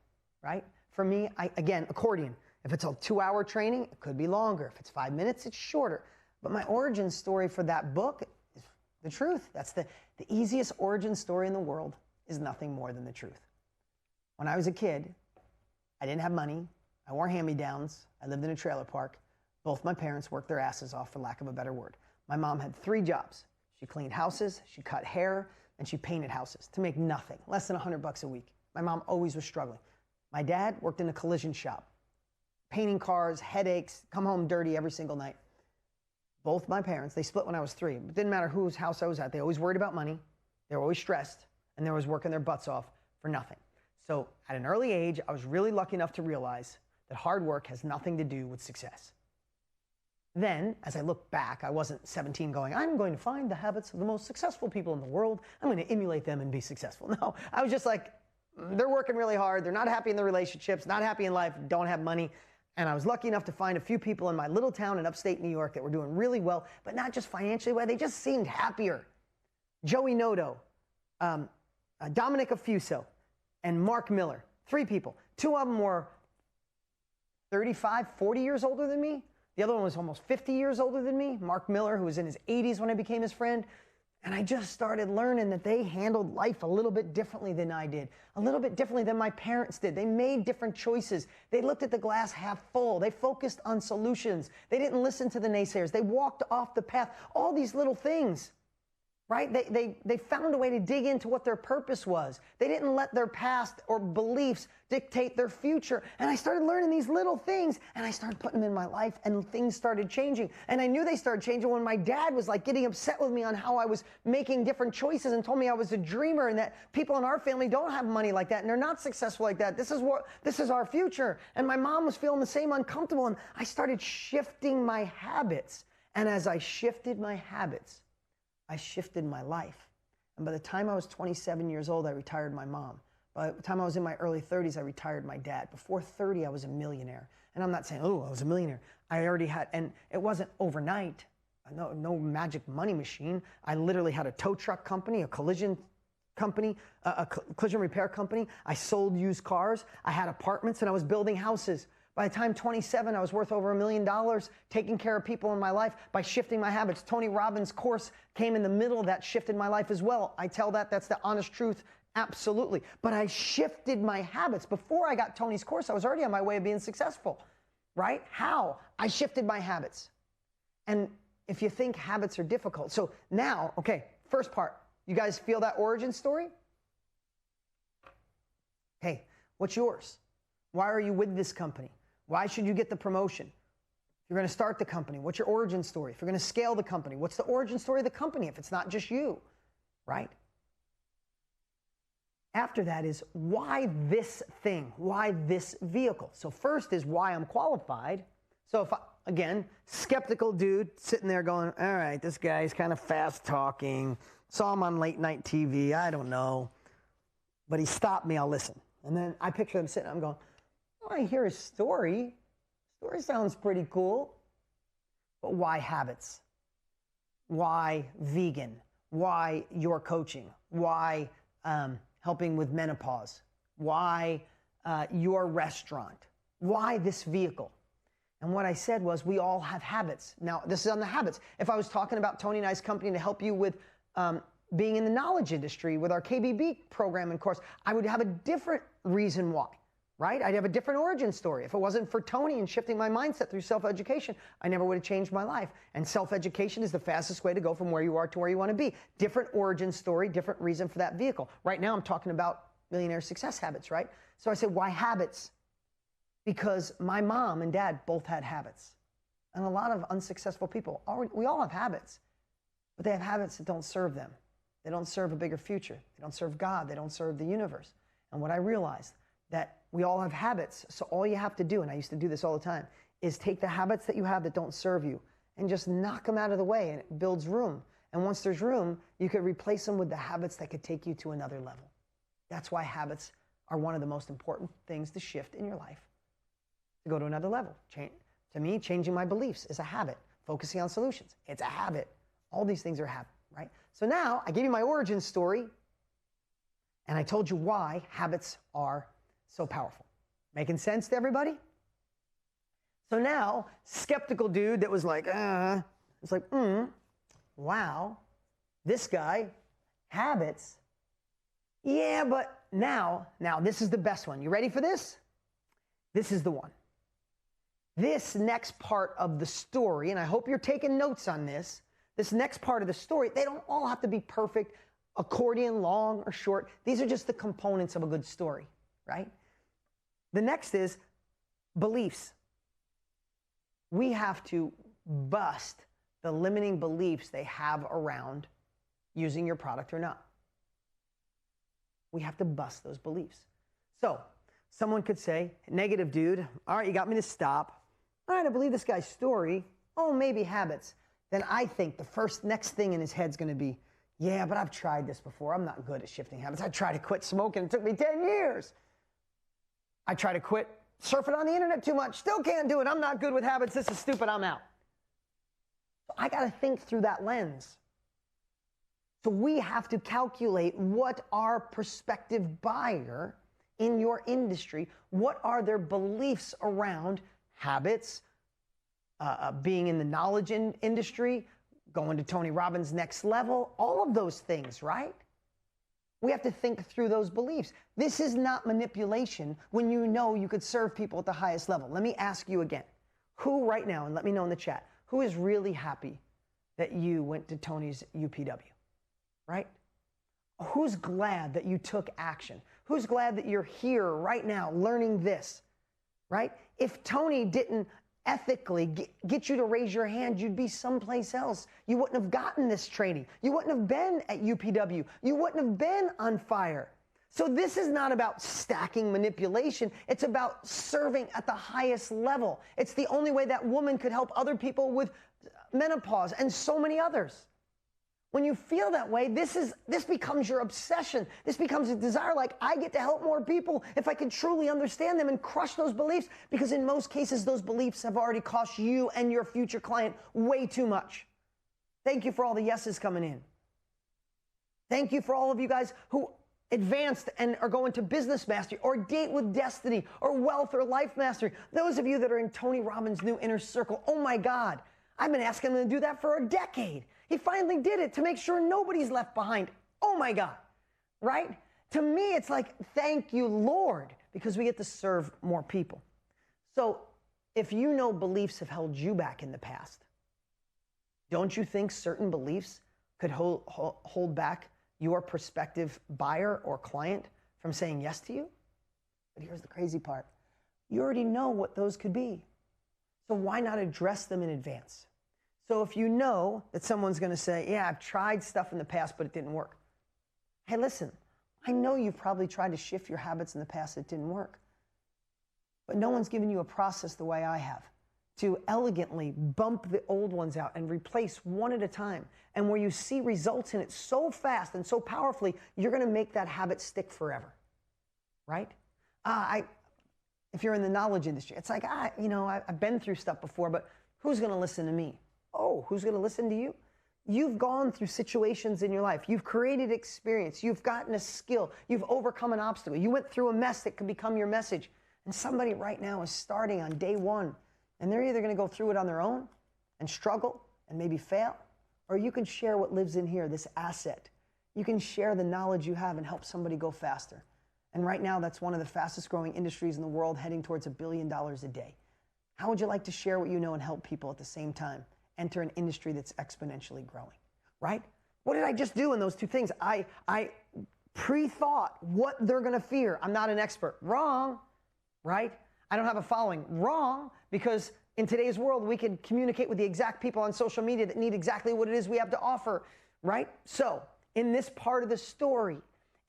right? For me, again, accordion. If it's a 2-hour training, it could be longer. If it's 5 minutes, it's shorter. But my origin story for that book is the truth. That's the easiest origin story in the world is nothing more than the truth. When I was a kid, I didn't have money. I wore hand-me-downs. I lived in a trailer park. Both my parents worked their asses off, for lack of a better word. My mom had 3 jobs. She cleaned houses, she cut hair, and she painted houses to make nothing, less than $100 a week. My mom always was struggling. My dad worked in a collision shop, painting cars, headaches, come home dirty every single night. Both my parents, they split when I was 3. It didn't matter whose house I was at. They always worried about money. They were always stressed, and they were always working their butts off for nothing. So at an early age, I was really lucky enough to realize that hard work has nothing to do with success. Then, as I look back, I wasn't 17 going, I'm going to find the habits of the most successful people in the world. I'm going to emulate them and be successful. No, I was just like, they're working really hard. They're not happy in their relationships, not happy in life, don't have money. And I was lucky enough to find a few people in my little town in upstate New York that were doing really well, but not just financially well, they just seemed happier. Joey Noto, Dominic Affuso, and Mark Miller, 3 people. 2 of them were 35, 40 years older than me. The other one was almost 50 years older than me, Mark Miller, who was in his 80s when I became his friend. And I just started learning that they handled life a little bit differently than I did, a little bit differently than my parents did. They made different choices. They looked at the glass half full. They focused on solutions. They didn't listen to the naysayers. They walked off the path. All these little things. right? They found a way to dig into what their purpose was. They didn't let their past or beliefs dictate their future. And I started learning these little things, and I started putting them in my life, and things started changing. And I knew they started changing when my dad was like getting upset with me on how I was making different choices and told me I was a dreamer and that people in our family don't have money like that and they're not successful like that. This is our future. And my mom was feeling the same uncomfortable, and I started shifting my habits. And as I shifted my habits, I shifted my life. And by the time I was 27 years old, I retired my mom. By the time I was in my early 30s, I retired my dad. Before 30, I was a millionaire. And I'm not saying, oh, I was a millionaire. I already had, and it wasn't overnight. No magic money machine. I literally had a tow truck company, a collision company, a collision repair company. I sold used cars. I had apartments, and I was building houses. By the time 27, I was worth over $1 million, taking care of people in my life by shifting my habits. Tony Robbins' course came in the middle of that, shifted my life as well. I tell that's the honest truth, absolutely. But I shifted my habits. Before I got Tony's course, I was already on my way of being successful, right? How? I shifted my habits. And if you think habits are difficult, so now, okay, first part, you guys feel that origin story? Hey, what's yours? Why are you with this company? Why should you get the promotion? If you're going to start the company, what's your origin story? If you're going to scale the company, what's the origin story of the company if it's not just you, right? After that is why this thing? Why this vehicle? So first is why I'm qualified. So if again, skeptical dude sitting there going, all right, this guy's kind of fast talking. Saw him on late night TV. I don't know. But he stopped me. I'll listen. And then I picture him sitting. I'm going, I hear his story. Story sounds pretty cool. But why habits? Why vegan? Why your coaching? Why helping with menopause? Why your restaurant? Why this vehicle? And what I said was we all have habits. Now, this is on the habits. If I was talking about Tony and I's company to help you with being in the knowledge industry with our KBB program and course, I would have a different reason why. Right? I'd have a different origin story. If it wasn't for Tony and shifting my mindset through self-education, I never would have changed my life. And self-education is the fastest way to go from where you are to where you want to be. Different origin story, different reason for that vehicle. Right now, I'm talking about millionaire success habits, right? So I said, why habits? Because my mom and dad both had habits. And a lot of unsuccessful people, we all have habits, but they have habits that don't serve them. They don't serve a bigger future. They don't serve God. They don't serve the universe. And what I realized, that we all have habits, so all you have to do, and I used to do this all the time, is take the habits that you have that don't serve you and just knock them out of the way, and it builds room. And once there's room, you could replace them with the habits that could take you to another level. That's why habits are one of the most important things to shift in your life, to go to another level. To me, changing my beliefs is a habit. Focusing on solutions, it's a habit. All these things are habit, right? So now I gave you my origin story, and I told you why habits are so powerful. Making sense to everybody? So now, skeptical dude that was like, it's like, wow, this guy, habits. Yeah, but now this is the best one. You ready for this? This is the one. This next part of the story, and I hope you're taking notes on this, this next part of the story, they don't all have to be perfect, accordion, long or short. These are just the components of a good story, right? The next is beliefs. We have to bust the limiting beliefs they have around using your product or not. We have to bust those beliefs. So someone could say, negative dude, all right, you got me to stop. All right, I believe this guy's story. Oh, maybe habits. Then I think the next thing in his head's going to be, yeah, but I've tried this before. I'm not good at shifting habits. I tried to quit smoking. It took me 10 years. I try to quit surfing on the internet too much. Still can't do it. I'm not good with habits. This is stupid. I'm out. So I got to think through that lens. So we have to calculate what our prospective buyer in your industry, what are their beliefs around habits, being in the knowledge industry, going to Tony Robbins' next level, all of those things, right? We have to think through those beliefs. This is not manipulation when you know you could serve people at the highest level. Let me ask you again. Who right now, and let me know in the chat, who is really happy that you went to Tony's UPW? right? Who's glad that you took action? Who's glad that you're here right now learning this, right? If Tony didn't ethically get you to raise your hand, you'd be someplace else. You wouldn't have gotten this training. You wouldn't have been at UPW. You wouldn't have been on fire. So this is not about stacking manipulation. It's about serving at the highest level. It's the only way that woman could help other people with menopause and so many others. When you feel that way, this becomes your obsession. This becomes a desire, like, I get to help more people if I can truly understand them and crush those beliefs, because in most cases, those beliefs have already cost you and your future client way too much. Thank you for all the yeses coming in. Thank you for all of you guys who advanced and are going to business mastery or date with destiny or wealth or life mastery. Those of you that are in Tony Robbins' new inner circle, oh my God, I've been asking him to do that for a decade. He finally did it to make sure nobody's left behind. Oh my God, right? To me, it's like, thank you, Lord, because we get to serve more people. So if you know beliefs have held you back in the past, don't you think certain beliefs could hold back your prospective buyer or client from saying yes to you? But here's the crazy part. You already know what those could be. So why not address them in advance? So if you know that someone's going to say, yeah, I've tried stuff in the past, but it didn't work. Hey, listen, I know you've probably tried to shift your habits in the past that didn't work. But no one's given you a process the way I have to elegantly bump the old ones out and replace one at a time. And where you see results in it so fast and so powerfully, you're going to make that habit stick forever, right? If you're in the knowledge industry, it's like, I've been through stuff before, but who's going to listen to me? Oh, who's going to listen to you? You've gone through situations in your life. You've created experience. You've gotten a skill. You've overcome an obstacle. You went through a mess that could become your message. And somebody right now is starting on day one, and they're either going to go through it on their own and struggle and maybe fail, or you can share what lives in here, this asset. You can share the knowledge you have and help somebody go faster. And right now, that's one of the fastest growing industries in the world, heading towards $1 billion a day. How would you like to share what you know and help people at the same time? Enter an industry that's exponentially growing, right? What did I just do in those two things? I pre-thought what they're going to fear. I'm not an expert. Wrong, right? I don't have a following. Wrong, because in today's world, we can communicate with the exact people on social media that need exactly what it is we have to offer, right? So in this part of the story,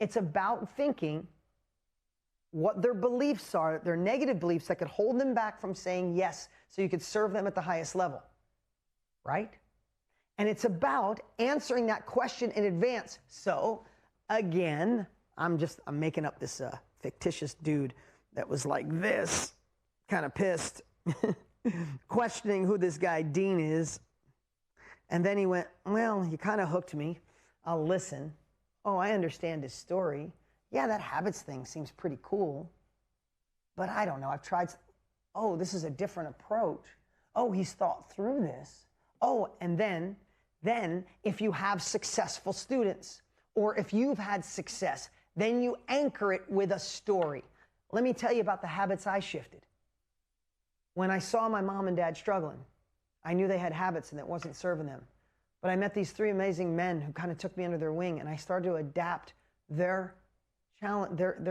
it's about thinking what their beliefs are, their negative beliefs that could hold them back from saying yes, so you could serve them at the highest level, right? And it's about answering that question in advance. So again, I'm making up this fictitious dude that was like this, kind of pissed, questioning who this guy Dean is. And then he went, well, you kind of hooked me. I'll listen. Oh, I understand his story. Yeah, that habits thing seems pretty cool. But I don't know. I've tried. Oh, this is a different approach. Oh, he's thought through this. Oh, and then if you have successful students, or if you've had success, then you anchor it with a story. Let me tell you about the habits I shifted. When I saw my mom and dad struggling, I knew they had habits and it wasn't serving them. But I met these three amazing men who kind of took me under their wing, and I started to adapt their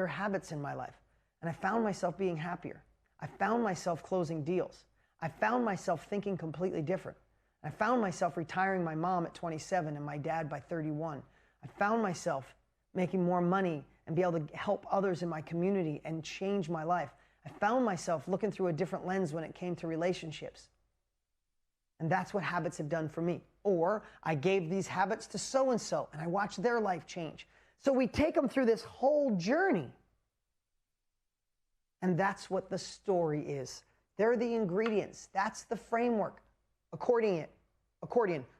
habits in my life. And I found myself being happier. I found myself closing deals. I found myself thinking completely different. I found myself retiring my mom at 27 and my dad by 31. I found myself making more money and be able to help others in my community and change my life. I found myself looking through a different lens when it came to relationships. And that's what habits have done for me. Or I gave these habits to so-and-so and I watched their life change. So we take them through this whole journey. And that's what the story is. They're the ingredients. That's the framework. Accordion.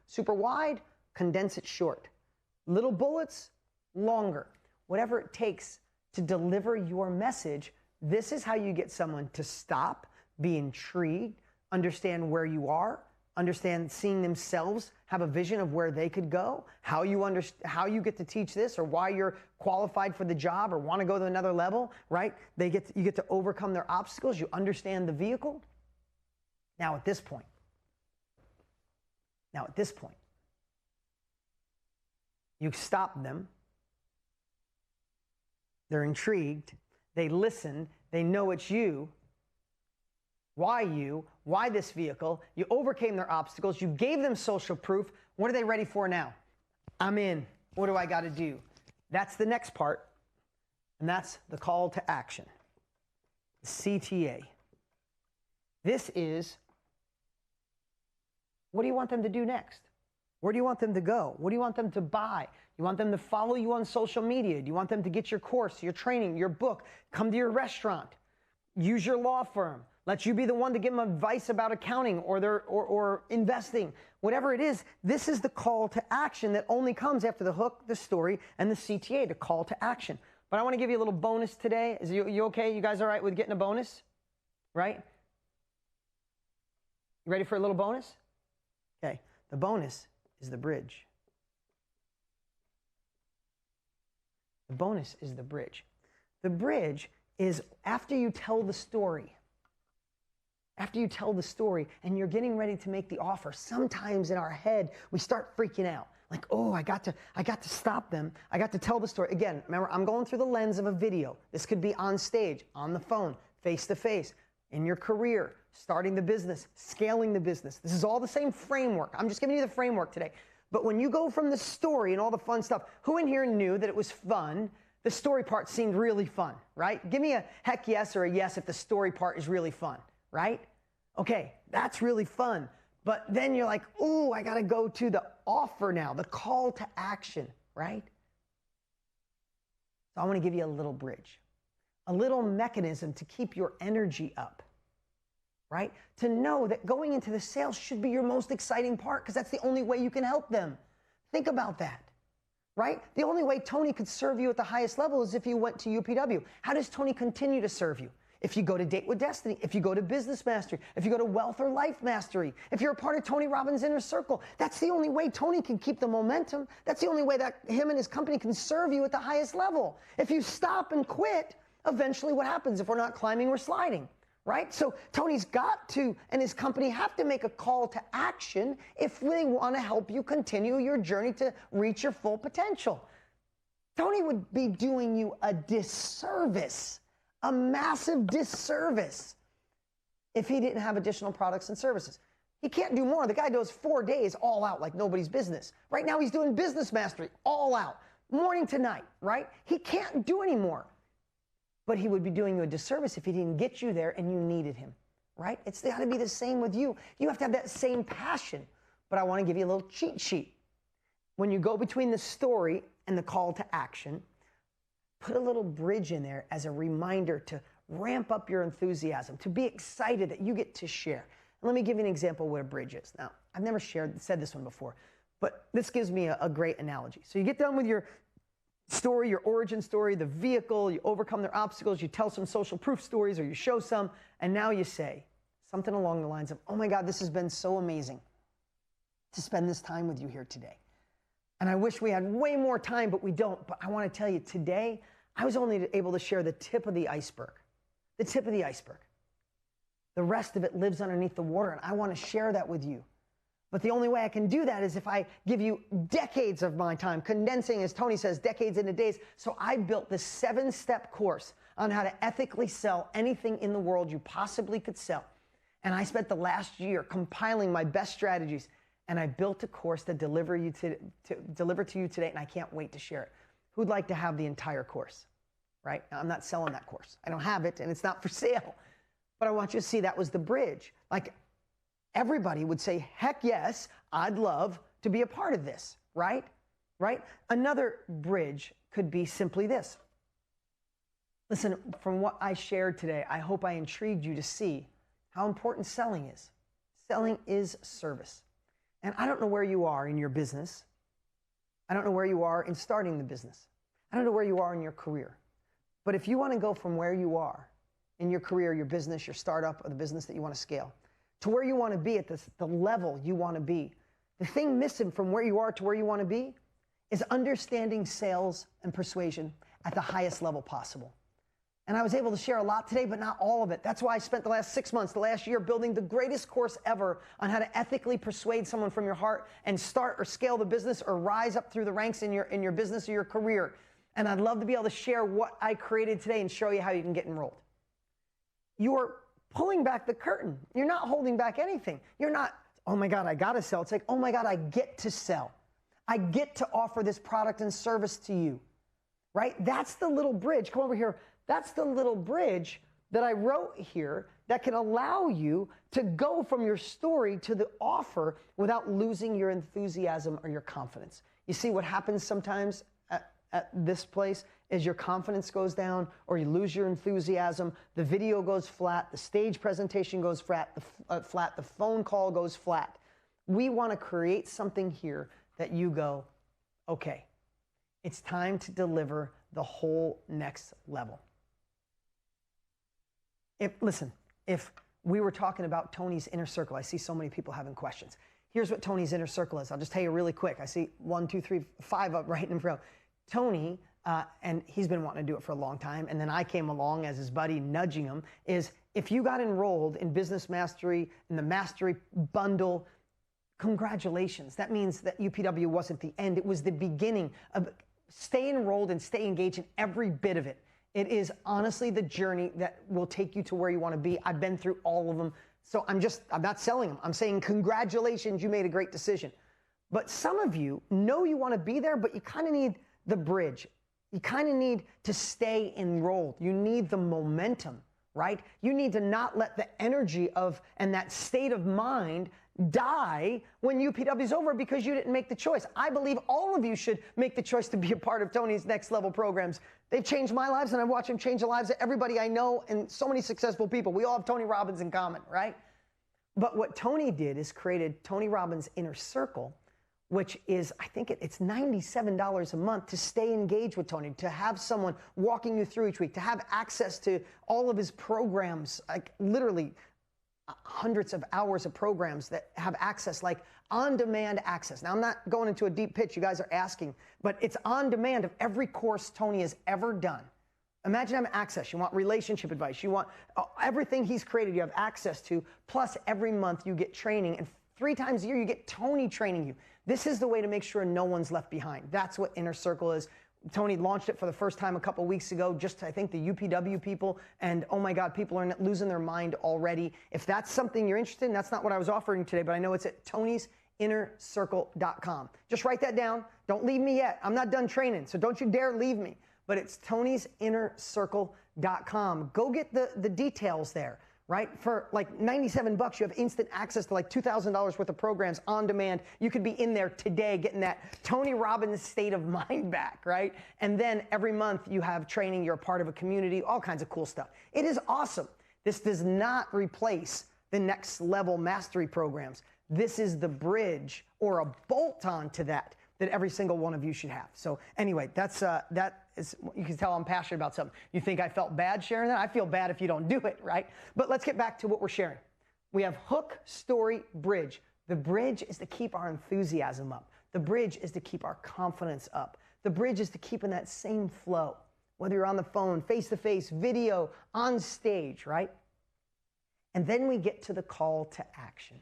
Super wide, condense it short. Little bullets, longer. Whatever it takes to deliver your message, this is how you get someone to stop, be intrigued, understand where you are, understand seeing themselves, have a vision of where they could go, how you get to teach this, or why you're qualified for the job or want to go to another level, right? You get to overcome their obstacles. You understand the vehicle. Now at this point, You stop them. They're intrigued. They listen. They know it's you. Why you? Why this vehicle? You overcame their obstacles. You gave them social proof. What are they ready for now? I'm in. What do I got to do? That's the next part, and that's the call to action. CTA. This is, what do you want them to do next? Where do you want them to go? What do you want them to buy? You want them to follow you on social media? Do you want them to get your course, your training, your book, come to your restaurant, use your law firm, let you be the one to give them advice about accounting or investing? Whatever it is, this is the call to action that only comes after the hook, the story, and the CTA, the call to action. But I want to give you a little bonus today. Is you okay? You guys all right with getting a bonus? Right? You ready for a little bonus? Okay. The bonus is the bridge. The bonus is the bridge. The bridge is after you tell the story. After you tell the story and you're getting ready to make the offer, sometimes in our head, we start freaking out. Like, oh, I got to stop them. I got to tell the story. Again, remember, I'm going through the lens of a video. This could be on stage, on the phone, face to face, in your career, starting the business, scaling the business. This is all the same framework. I'm just giving you the framework today. But when you go from the story and all the fun stuff, who in here knew that it was fun? The story part seemed really fun, right? Give me a heck yes or a yes if the story part is really fun, right? Okay, that's really fun. But then you're like, ooh, I got to go to the offer now, the call to action, right? So I want to give you a little bridge, a little mechanism to keep your energy up, right? To know that going into the sales should be your most exciting part because that's the only way you can help them. Think about that, right? The only way Tony could serve you at the highest level is if you went to UPW. How does Tony continue to serve you? If you go to Date with Destiny, if you go to Business Mastery, if you go to Wealth or Life Mastery, if you're a part of Tony Robbins' Inner Circle, that's the only way Tony can keep the momentum. That's the only way that him and his company can serve you at the highest level. If you stop and quit, eventually what happens? If we're not climbing, we're sliding, right? So Tony's got to, and his company have to make a call to action if they want to help you continue your journey to reach your full potential. Tony would be doing you a disservice, a massive disservice, if he didn't have additional products and services. He can't do more. The guy does 4 days all out like nobody's business. Right now he's doing Business Mastery all out, morning to night, right? He can't do any more. But he would be doing you a disservice if he didn't get you there and you needed him, right? It's got to be the same with you. You have to have that same passion. But I want to give you a little cheat sheet. When you go between the story and the call to action, put a little bridge in there as a reminder to ramp up your enthusiasm, to be excited that you get to share. And let me give you an example of what a bridge is. Now, I've never said this one before, but this gives me a great analogy. So you get done with your story, your origin story, the vehicle, you overcome their obstacles, you tell some social proof stories or you show some, and now you say something along the lines of, oh my God, this has been so amazing to spend this time with you here today. And I wish we had way more time, but we don't. But I want to tell you, today, I was only able to share the tip of the iceberg. The tip of the iceberg. The rest of it lives underneath the water, and I want to share that with you. But the only way I can do that is if I give you decades of my time, condensing, as Tony says, decades into days. So I built this 7-step course on how to ethically sell anything in the world you possibly could sell. And I spent the last year compiling my best strategies. And I built a course that deliver to you today, and I can't wait to share it. Who'd like to have the entire course, right? Now, I'm not selling that course. I don't have it, and it's not for sale. But I want you to see that was the bridge. Like, everybody would say, heck yes, I'd love to be a part of this, right? Right? Another bridge could be simply this. Listen, from what I shared today, I hope I intrigued you to see how important selling is. Selling is service. And I don't know where you are in your business. I don't know where you are in starting the business. I don't know where you are in your career. But if you want to go from where you are in your career, your business, your startup, or the business that you want to scale, to where you want to be at the level you want to be, the thing missing from where you are to where you want to be is understanding sales and persuasion at the highest level possible. And I was able to share a lot today, but not all of it. That's why I spent the last 6 months, the last year, building the greatest course ever on how to ethically persuade someone from your heart and start or scale the business or rise up through the ranks in your business or your career. And I'd love to be able to share what I created today and show you how you can get enrolled. You're pulling back the curtain. You're not holding back anything. You're not, oh my God, I got to sell. It's like, oh my God, I get to sell. I get to offer this product and service to you, right? That's the little bridge. Come over here. That's the little bridge that I wrote here that can allow you to go from your story to the offer without losing your enthusiasm or your confidence. You see what happens sometimes at this place is your confidence goes down or you lose your enthusiasm, the video goes flat, the stage presentation goes flat, the phone call goes flat. We want to create something here that you go, okay, it's time to deliver the whole next level. Listen, if we were talking about Tony's inner circle, I see so many people having questions. Here's what Tony's inner circle is. I'll just tell you really quick. I see 1, 2, 3, 5 up right in front. Tony, and he's been wanting to do it for a long time, and then I came along as his buddy nudging him, is if you got enrolled in Business Mastery, in the Mastery Bundle, congratulations. That means that UPW wasn't the end. It was the beginning of stay enrolled and stay engaged in every bit of it. It is honestly the journey that will take you to where you want to be. I've been through all of them. So I'm not selling them. I'm saying congratulations, you made a great decision. But some of you know you want to be there, but you kind of need the bridge. You kind of need to stay enrolled. You need the momentum, right? You need to not let the energy and that state of mind die when UPW is over because you didn't make the choice. I believe all of you should make the choice to be a part of Tony's next level programs. They've changed my lives, and I've watched them change the lives of everybody I know and so many successful people. We all have Tony Robbins in common, right? But what Tony did is created Tony Robbins Inner Circle, which is, I think it's $97 a month to stay engaged with Tony, to have someone walking you through each week, to have access to all of his programs, like literally hundreds of hours of programs that have access, like on-demand access. Now, I'm not going into a deep pitch. You guys are asking, but it's on demand of every course Tony has ever done. Imagine having access. You want relationship advice. You want everything he's created, you have access to, plus every month you get training, and 3 times a year you get Tony training you. This is the way to make sure no one's left behind. That's what Inner Circle is. Tony launched it for the first time a couple weeks ago, just I think the UPW people, and oh my God, people are losing their mind already. If that's something you're interested in, that's not what I was offering today, but I know it's at tonysinnercircle.com. Just write that down. Don't leave me yet. I'm not done training, so don't you dare leave me. But it's tonysinnercircle.com. Go get the details there. Right? For like $97, you have instant access to like $2,000 worth of programs on demand. You could be in there today getting that Tony Robbins state of mind back, right? And then every month you have training, you're a part of a community, all kinds of cool stuff. It is awesome. This does not replace the next level mastery programs. This is the bridge or a bolt-on to that every single one of you should have. So anyway, that is, you can tell I'm passionate about something. You think I felt bad sharing that? I feel bad if you don't do it, right? But let's get back to what we're sharing. We have hook, story, bridge. The bridge is to keep our enthusiasm up. The bridge is to keep our confidence up. The bridge is to keep in that same flow, whether you're on the phone, face-to-face, video, on stage, right? And then we get to the call to action.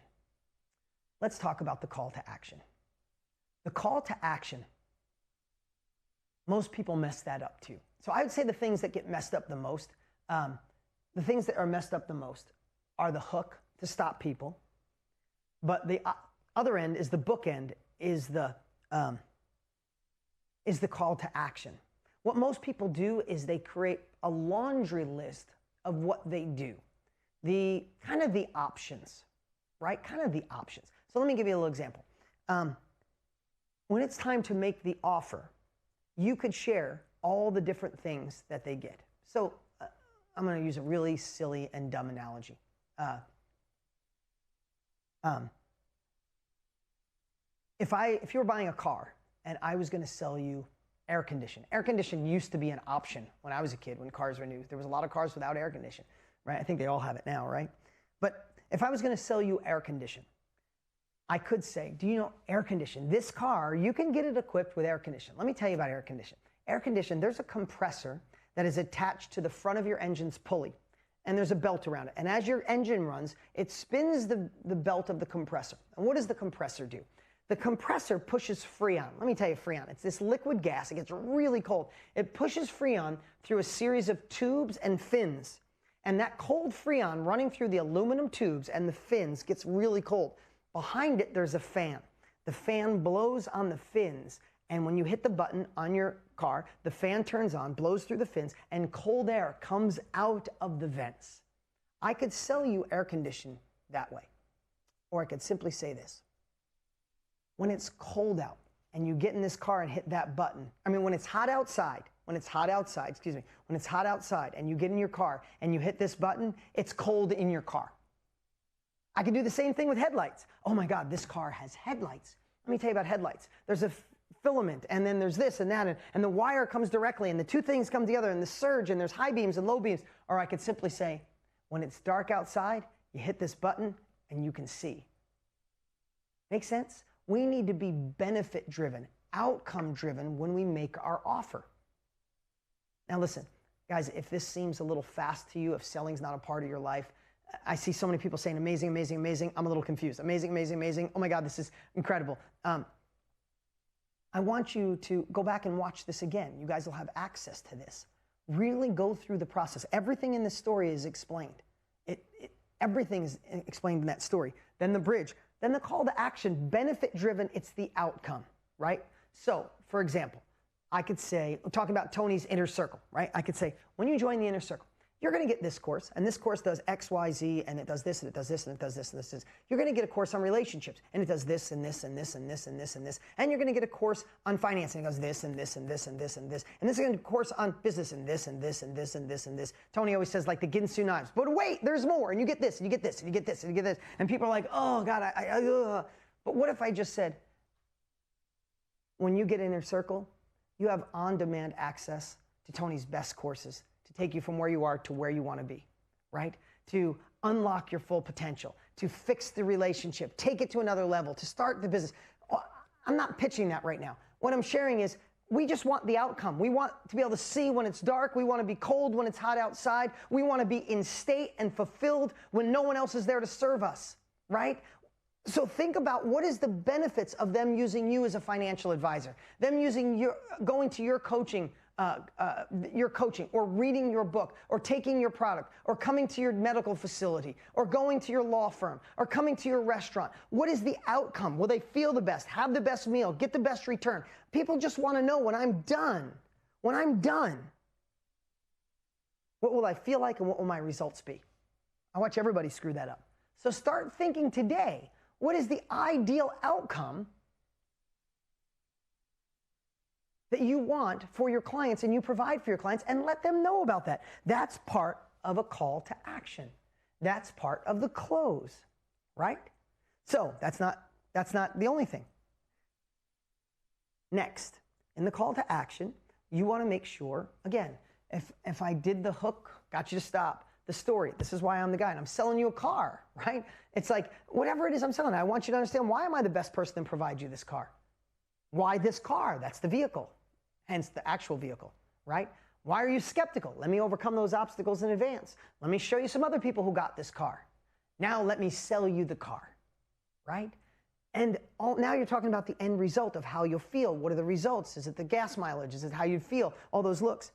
Let's talk about the call to action. The call to action, most people mess that up too. So I would say the things that get messed up the most, are the hook to stop people, but the other end is the bookend, is the call to action. What most people do is they create a laundry list of what they do, the options, right? Kind of the options. So let me give you a little example. When it's time to make the offer, you could share all the different things that they get. So I'm going to use a really silly and dumb analogy. If you were buying a car and I was going to sell you air conditioning. Air conditioning used to be an option when I was a kid, when cars were new. There was a lot of cars without air conditioning, right? I think they all have it now, right? But if I was going to sell you air conditioning, I could say, do you know air condition? This car, you can get it equipped with air conditioning. Let me tell you about air conditioning. Air conditioning, there's a compressor that is attached to the front of your engine's pulley. And there's a belt around it. And as your engine runs, it spins the belt of the compressor. And what does the compressor do? The compressor pushes Freon. Let me tell you, Freon, it's this liquid gas. It gets really cold. It pushes Freon through a series of tubes and fins. And that cold Freon running through the aluminum tubes and the fins gets really cold. Behind it, there's a fan. The fan blows on the fins. And when you hit the button on your car, the fan turns on, blows through the fins, and cold air comes out of the vents. I could sell you air conditioning that way. Or I could simply say this. When it's cold out and you get in this car and hit that button, when it's hot outside and you get in your car and you hit this button, it's cold in your car. I can do the same thing with headlights. Oh my God, this car has headlights. Let me tell you about headlights. There's a filament, and then there's this and that, and the wire comes directly, and the two things come together, and the surge, and there's high beams and low beams. Or I could simply say, when it's dark outside, you hit this button, and you can see. Make sense? We need to be benefit-driven, outcome-driven when we make our offer. Now listen, guys, if this seems a little fast to you, if selling's not a part of your life, I see so many people saying amazing, amazing, amazing. I'm a little confused. Amazing, amazing, amazing. Oh my God, this is incredible. I want you to go back and watch this again. You guys will have access to this. Really go through the process. Everything in this story is explained. Everything is explained in that story. Then the bridge. Then the call to action, benefit-driven, it's the outcome, right? So, for example, I could say, talking about Tony's inner circle, right? I could say, when you join the inner circle, you're going to get this course, and this course does X, Y, Z, and it does this, and it does this, and it does this, and this, and this. You're going to get a course on relationships, and it does this, and this, and this, and this, and this, and this. And you're going to get a course on financing. It does this, and this, and this, and this, and this. And this is going to be a course on business, and this, and this, and this, and this, and this. Tony always says, like the Ginsu knives. But wait, there's more, and you get this, and you get this, and you get this, and you get this. And people are like, oh, God, But what if I just said, when you get Inner Circle, you have on-demand access to Tony's best courses to take you from where you are to where you want to be, right? To unlock your full potential, to fix the relationship, take it to another level, to start the business. I'm not pitching that right now. What I'm sharing is we just want the outcome. We want to be able to see when it's dark. We want to be cold when it's hot outside. We want to be in state and fulfilled when no one else is there to serve us, right? So think about what is the benefits of them using you as a financial advisor, them using going to your coaching or reading your book or taking your product or coming to your medical facility or going to your law firm or coming to your restaurant. What is the outcome? Will they feel the best, have the best meal, get the best return? People just want to know when I'm done, what will I feel like and what will my results be? I watch everybody screw that up. So start thinking today, what is the ideal outcome that you want for your clients and you provide for your clients, and let them know about that. That's part of a call to action. That's part of the close, right? So that's not the only thing. Next, in the call to action, you want to make sure, again, if I did the hook, got you to stop, the story, this is why I'm the guy, and I'm selling you a car, right? It's like, whatever it is I'm selling, I want you to understand, why am I the best person to provide you this car? Why this car? That's the vehicle, hence the actual vehicle, right? Why are you skeptical? Let me overcome those obstacles in advance. Let me show you some other people who got this car. Now let me sell you the car, right? And now you're talking about the end result of how you'll feel. What are the results? Is it the gas mileage? Is it how you feel? All those looks.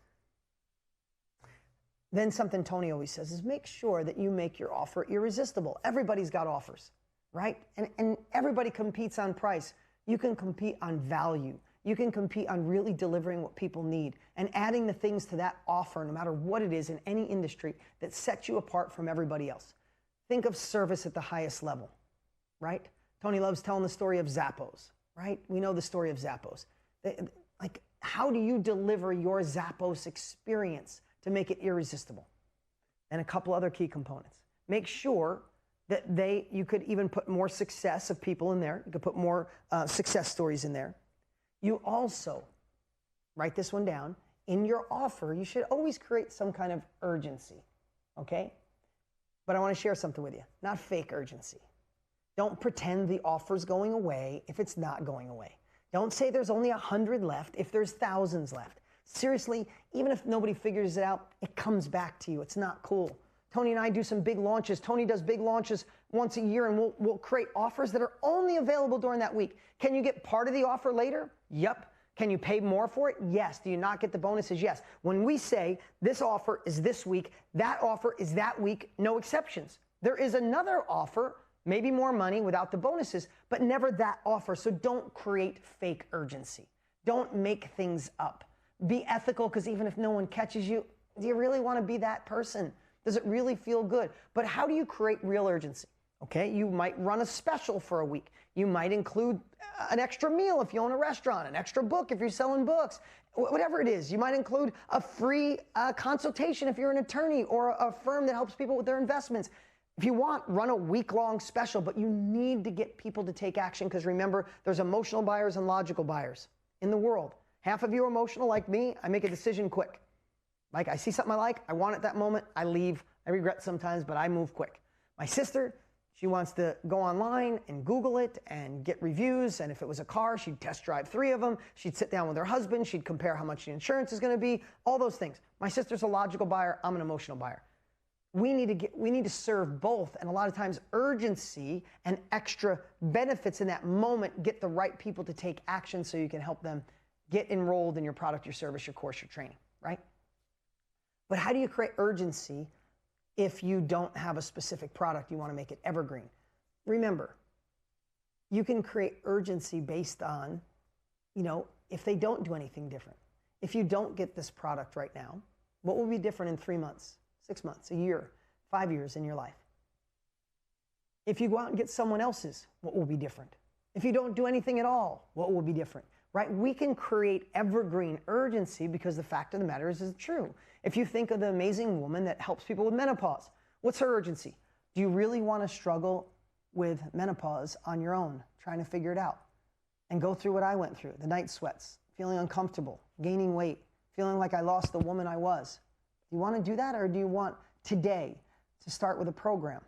Then something Tony always says is make sure that you make your offer irresistible. Everybody's got offers, right? And everybody competes on price. You can compete on value. You can compete on really delivering what people need and adding the things to that offer, no matter what it is in any industry, that sets you apart from everybody else. Think of service at the highest level, right? Tony loves telling the story of Zappos, right? We know the story of Zappos. Like, how do you deliver your Zappos experience to make it irresistible? And a couple other key components. Make sure that you could even put more success of people in there. You could put more success stories in there. You also, write this one down, in your offer, you should always create some kind of urgency, okay? But I want to share something with you, not fake urgency. Don't pretend the offer's going away if it's not going away. Don't say there's only 100 left if there's thousands left. Seriously, even if nobody figures it out, it comes back to you. It's not cool. Tony and I do some big launches. Tony does big launches once a year, and we'll create offers that are only available during that week. Can you get part of the offer later? Yep. Can you pay more for it? Yes. Do you not get the bonuses? Yes. When we say this offer is this week, that offer is that week, no exceptions. There is another offer, maybe more money without the bonuses, but never that offer. So don't create fake urgency. Don't make things up. Be ethical, because even if no one catches you, do you really want to be that person? Does it really feel good? But how do you create real urgency? Okay, you might run a special for a week. You might include an extra meal if you own a restaurant, an extra book if you're selling books, whatever it is. You might include a free consultation if you're an attorney or a firm that helps people with their investments. If you want, run a week-long special, but you need to get people to take action, because remember, there's emotional buyers and logical buyers in the world. Half of you are emotional like me. I make a decision quick. Like, I see something I like, I want it that moment, I leave. I regret sometimes, but I move quick. My sister, she wants to go online and Google it and get reviews, and if it was a car, she'd test drive 3 of them. She'd sit down with her husband, she'd compare how much the insurance is going to be, all those things. My sister's a logical buyer, I'm an emotional buyer. We need to serve both, and a lot of times urgency and extra benefits in that moment get the right people to take action so you can help them get enrolled in your product, your service, your course, your training, right? But how do you create urgency if you don't have a specific product? You want to make it evergreen. Remember, you can create urgency based on, if they don't do anything different. If you don't get this product right now, what will be different in 3 months, 6 months, a year, 5 years in your life? If you go out and get someone else's, what will be different? If you don't do anything at all, what will be different? Right? We can create evergreen urgency because the fact of the matter is true. If you think of the amazing woman that helps people with menopause, what's her urgency? Do you really want to struggle with menopause on your own, trying to figure it out, and go through what I went through, the night sweats, feeling uncomfortable, gaining weight, feeling like I lost the woman I was? Do you want to do that, or do you want today to start with a program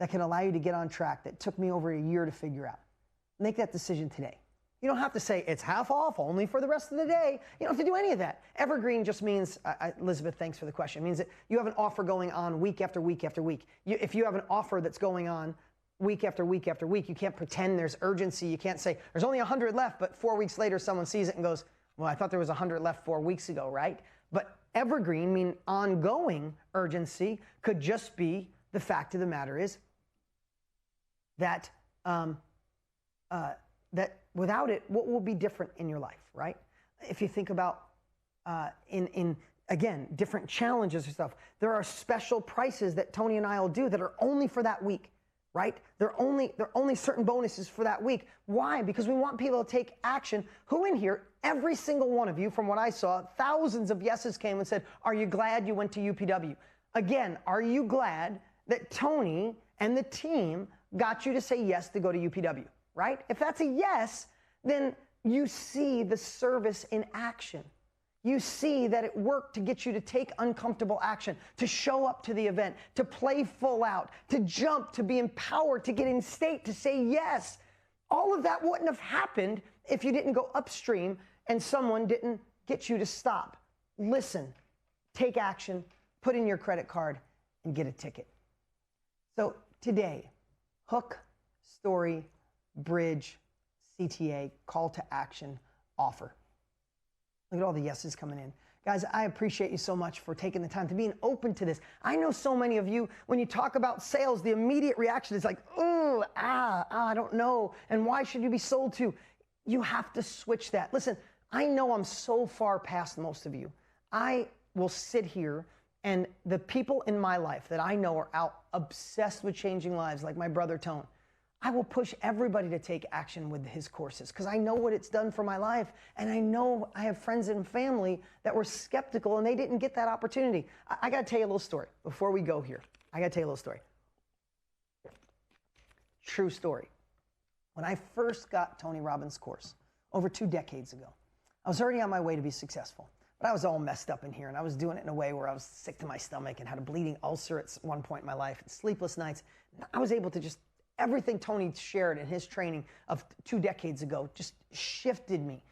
that can allow you to get on track that took me over a year to figure out? Make that decision today. You don't have to say it's half off only for the rest of the day. You don't have to do any of that. Evergreen just means, Elizabeth, thanks for the question. It means that you have an offer going on week after week after week. If you have an offer that's going on week after week after week, you can't pretend there's urgency. You can't say there's only 100 left, but 4 weeks later someone sees it and goes, well, I thought there was 100 left 4 weeks ago, right? But evergreen, mean ongoing urgency, could just be the fact of the matter is that that without it, what will be different in your life, right? If you think about, again, different challenges or stuff, there are special prices that Tony and I will do that are only for that week, right? They're only certain bonuses for that week. Why? Because we want people to take action. Who in here, every single one of you, from what I saw, thousands of yeses came and said, are you glad you went to UPW? Again, are you glad that Tony and the team got you to say yes to go to UPW? Right? If that's a yes, then you see the service in action. You see that it worked to get you to take uncomfortable action, to show up to the event, to play full out, to jump, to be empowered, to get in state, to say yes. All of that wouldn't have happened if you didn't go upstream and someone didn't get you to stop. Listen, take action, put in your credit card, and get a ticket. So today, hook, story, bridge, CTA, call to action, offer. Look at all the yeses coming in. Guys, I appreciate you so much for taking the time to being open to this. I know so many of you, when you talk about sales, the immediate reaction is like, oh, I don't know. And why should you be sold to? You have to switch that. Listen, I know I'm so far past most of you. I will sit here, and the people in my life that I know are out obsessed with changing lives, like my brother Tone. I will push everybody to take action with his courses because I know what it's done for my life, and I know I have friends and family that were skeptical and they didn't get that opportunity. I got to tell you a little story before we go here. I got to tell you a little story. True story. When I first got Tony Robbins' course over 2 decades ago, I was already on my way to be successful, but I was all messed up in here, and I was doing it in a way where I was sick to my stomach and had a bleeding ulcer at one point in my life and sleepless nights. I was able to just everything Tony shared in his training of 2 decades ago just shifted me.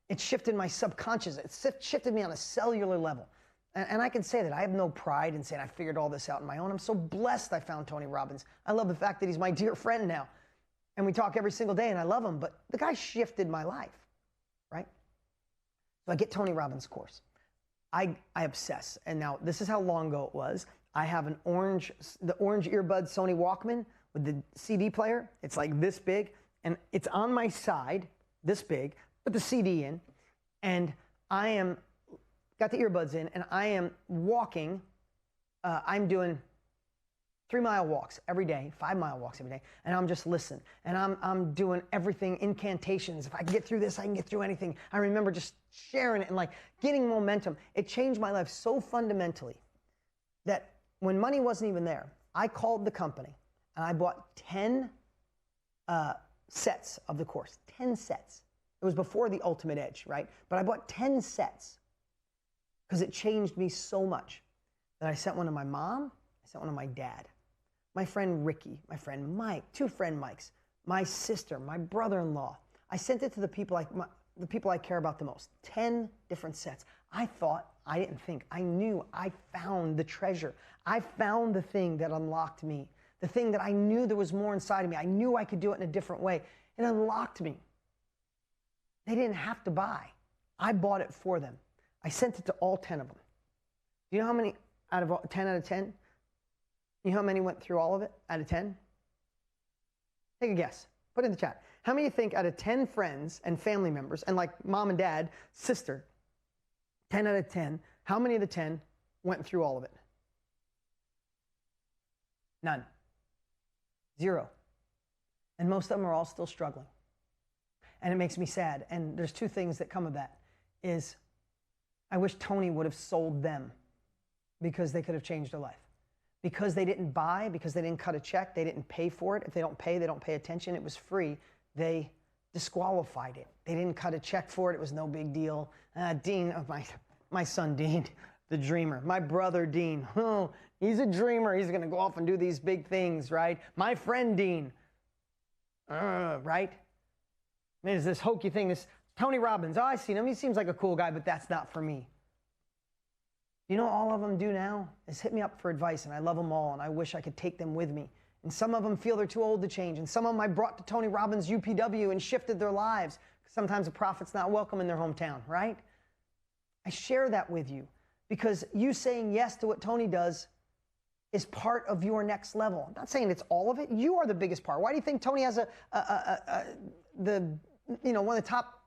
It shifted my subconscious. It shifted me on a cellular level. And I can say that I have no pride in saying I figured all this out on my own. I'm so blessed I found Tony Robbins. I love the fact that he's my dear friend now. And we talk every single day and I love him, but the guy shifted my life, right? So I get Tony Robbins' course. I obsess. And now this is how long ago it was. I have the orange earbud Sony Walkman with the CD player. It's like this big and it's on my side, this big, put the CD in, and I got the earbuds in, and I am walking. I'm doing 3-mile walks every day, 5-mile walks every day, and I'm just listening. And I'm doing everything, incantations. If I can get through this, I can get through anything. I remember just sharing it and like getting momentum. It changed my life so fundamentally that when money wasn't even there, I called the company and I bought 10 sets of the course, 10 sets. It was before the Ultimate Edge, right? But I bought 10 sets because it changed me so much that I sent one to my mom, I sent one to my dad, my friend Ricky, my friend Mike, 2 friend Mikes, my sister, my brother-in-law. I sent it to the people I care about the most. 10 different sets. I didn't think, I knew I found the treasure. I found the thing that unlocked me, the thing that I knew there was more inside of me. I knew I could do it in a different way. It unlocked me. They didn't have to buy. I bought it for them. I sent it to all 10 of them. Do you know how many out of 10 out of 10? You know how many went through all of it out of 10? Take a guess. Put it in the chat. How many you think out of 10 friends and family members, and like mom and dad, sister, 10 out of 10, how many of the 10 went through all of it? None. 0. And most of them are all still struggling. And it makes me sad. And there's 2 things that come of that. Is I wish Tony would have sold them because they could have changed their life. Because they didn't buy, because they didn't cut a check, they didn't pay for it. If they don't pay attention. It was free. They disqualified it. They didn't cut a check for it. It was no big deal. Dean, my son Dean, the dreamer. My brother Dean, oh, he's a dreamer. He's going to go off and do these big things, right? My friend Dean, right? I mean, it's this hokey thing, this Tony Robbins. Oh, I seen him. He seems like a cool guy, but that's not for me. You know what all of them do now? Is hit me up for advice, and I love them all, and I wish I could take them with me. And some of them feel they're too old to change, and some of them I brought to Tony Robbins' UPW and shifted their lives. Sometimes a prophet's not welcome in their hometown, right? I share that with you because you saying yes to what Tony does is part of your next level. I'm not saying it's all of it. You are the biggest part. Why do you think Tony has one of the top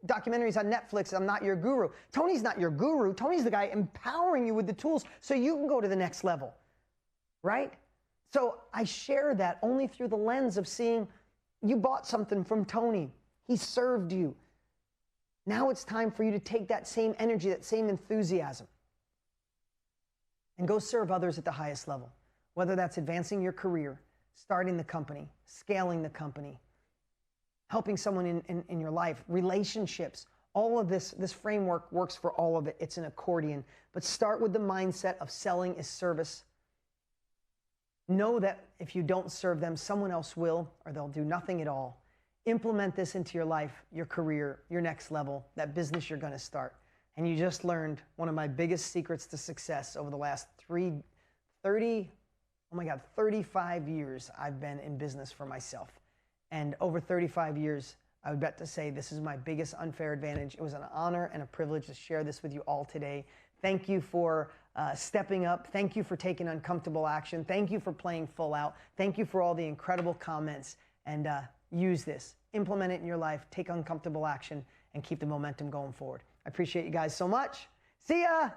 documentaries on Netflix, I'm Not Your Guru? Tony's not your guru. Tony's the guy empowering you with the tools so you can go to the next level, right? So I share that only through the lens of seeing you bought something from Tony. He served you. Now it's time for you to take that same energy, that same enthusiasm, and go serve others at the highest level, whether that's advancing your career, starting the company, scaling the company, helping someone in your life, relationships. All of this framework works for all of it. It's an accordion. But start with the mindset of selling is service. Know that if you don't serve them, someone else will, or they'll do nothing at all. Implement this into your life, your career, your next level, that business you're going to start. And you just learned one of my biggest secrets to success over the last 35 years I've been in business for myself. And over 35 years, I would bet to say this is my biggest unfair advantage. It was an honor and a privilege to share this with you all today. Thank you for stepping up. Thank you for taking uncomfortable action. Thank you for playing full out. Thank you for all the incredible comments. And use this. Implement it in your life. Take uncomfortable action and keep the momentum going forward. I appreciate you guys so much. See ya!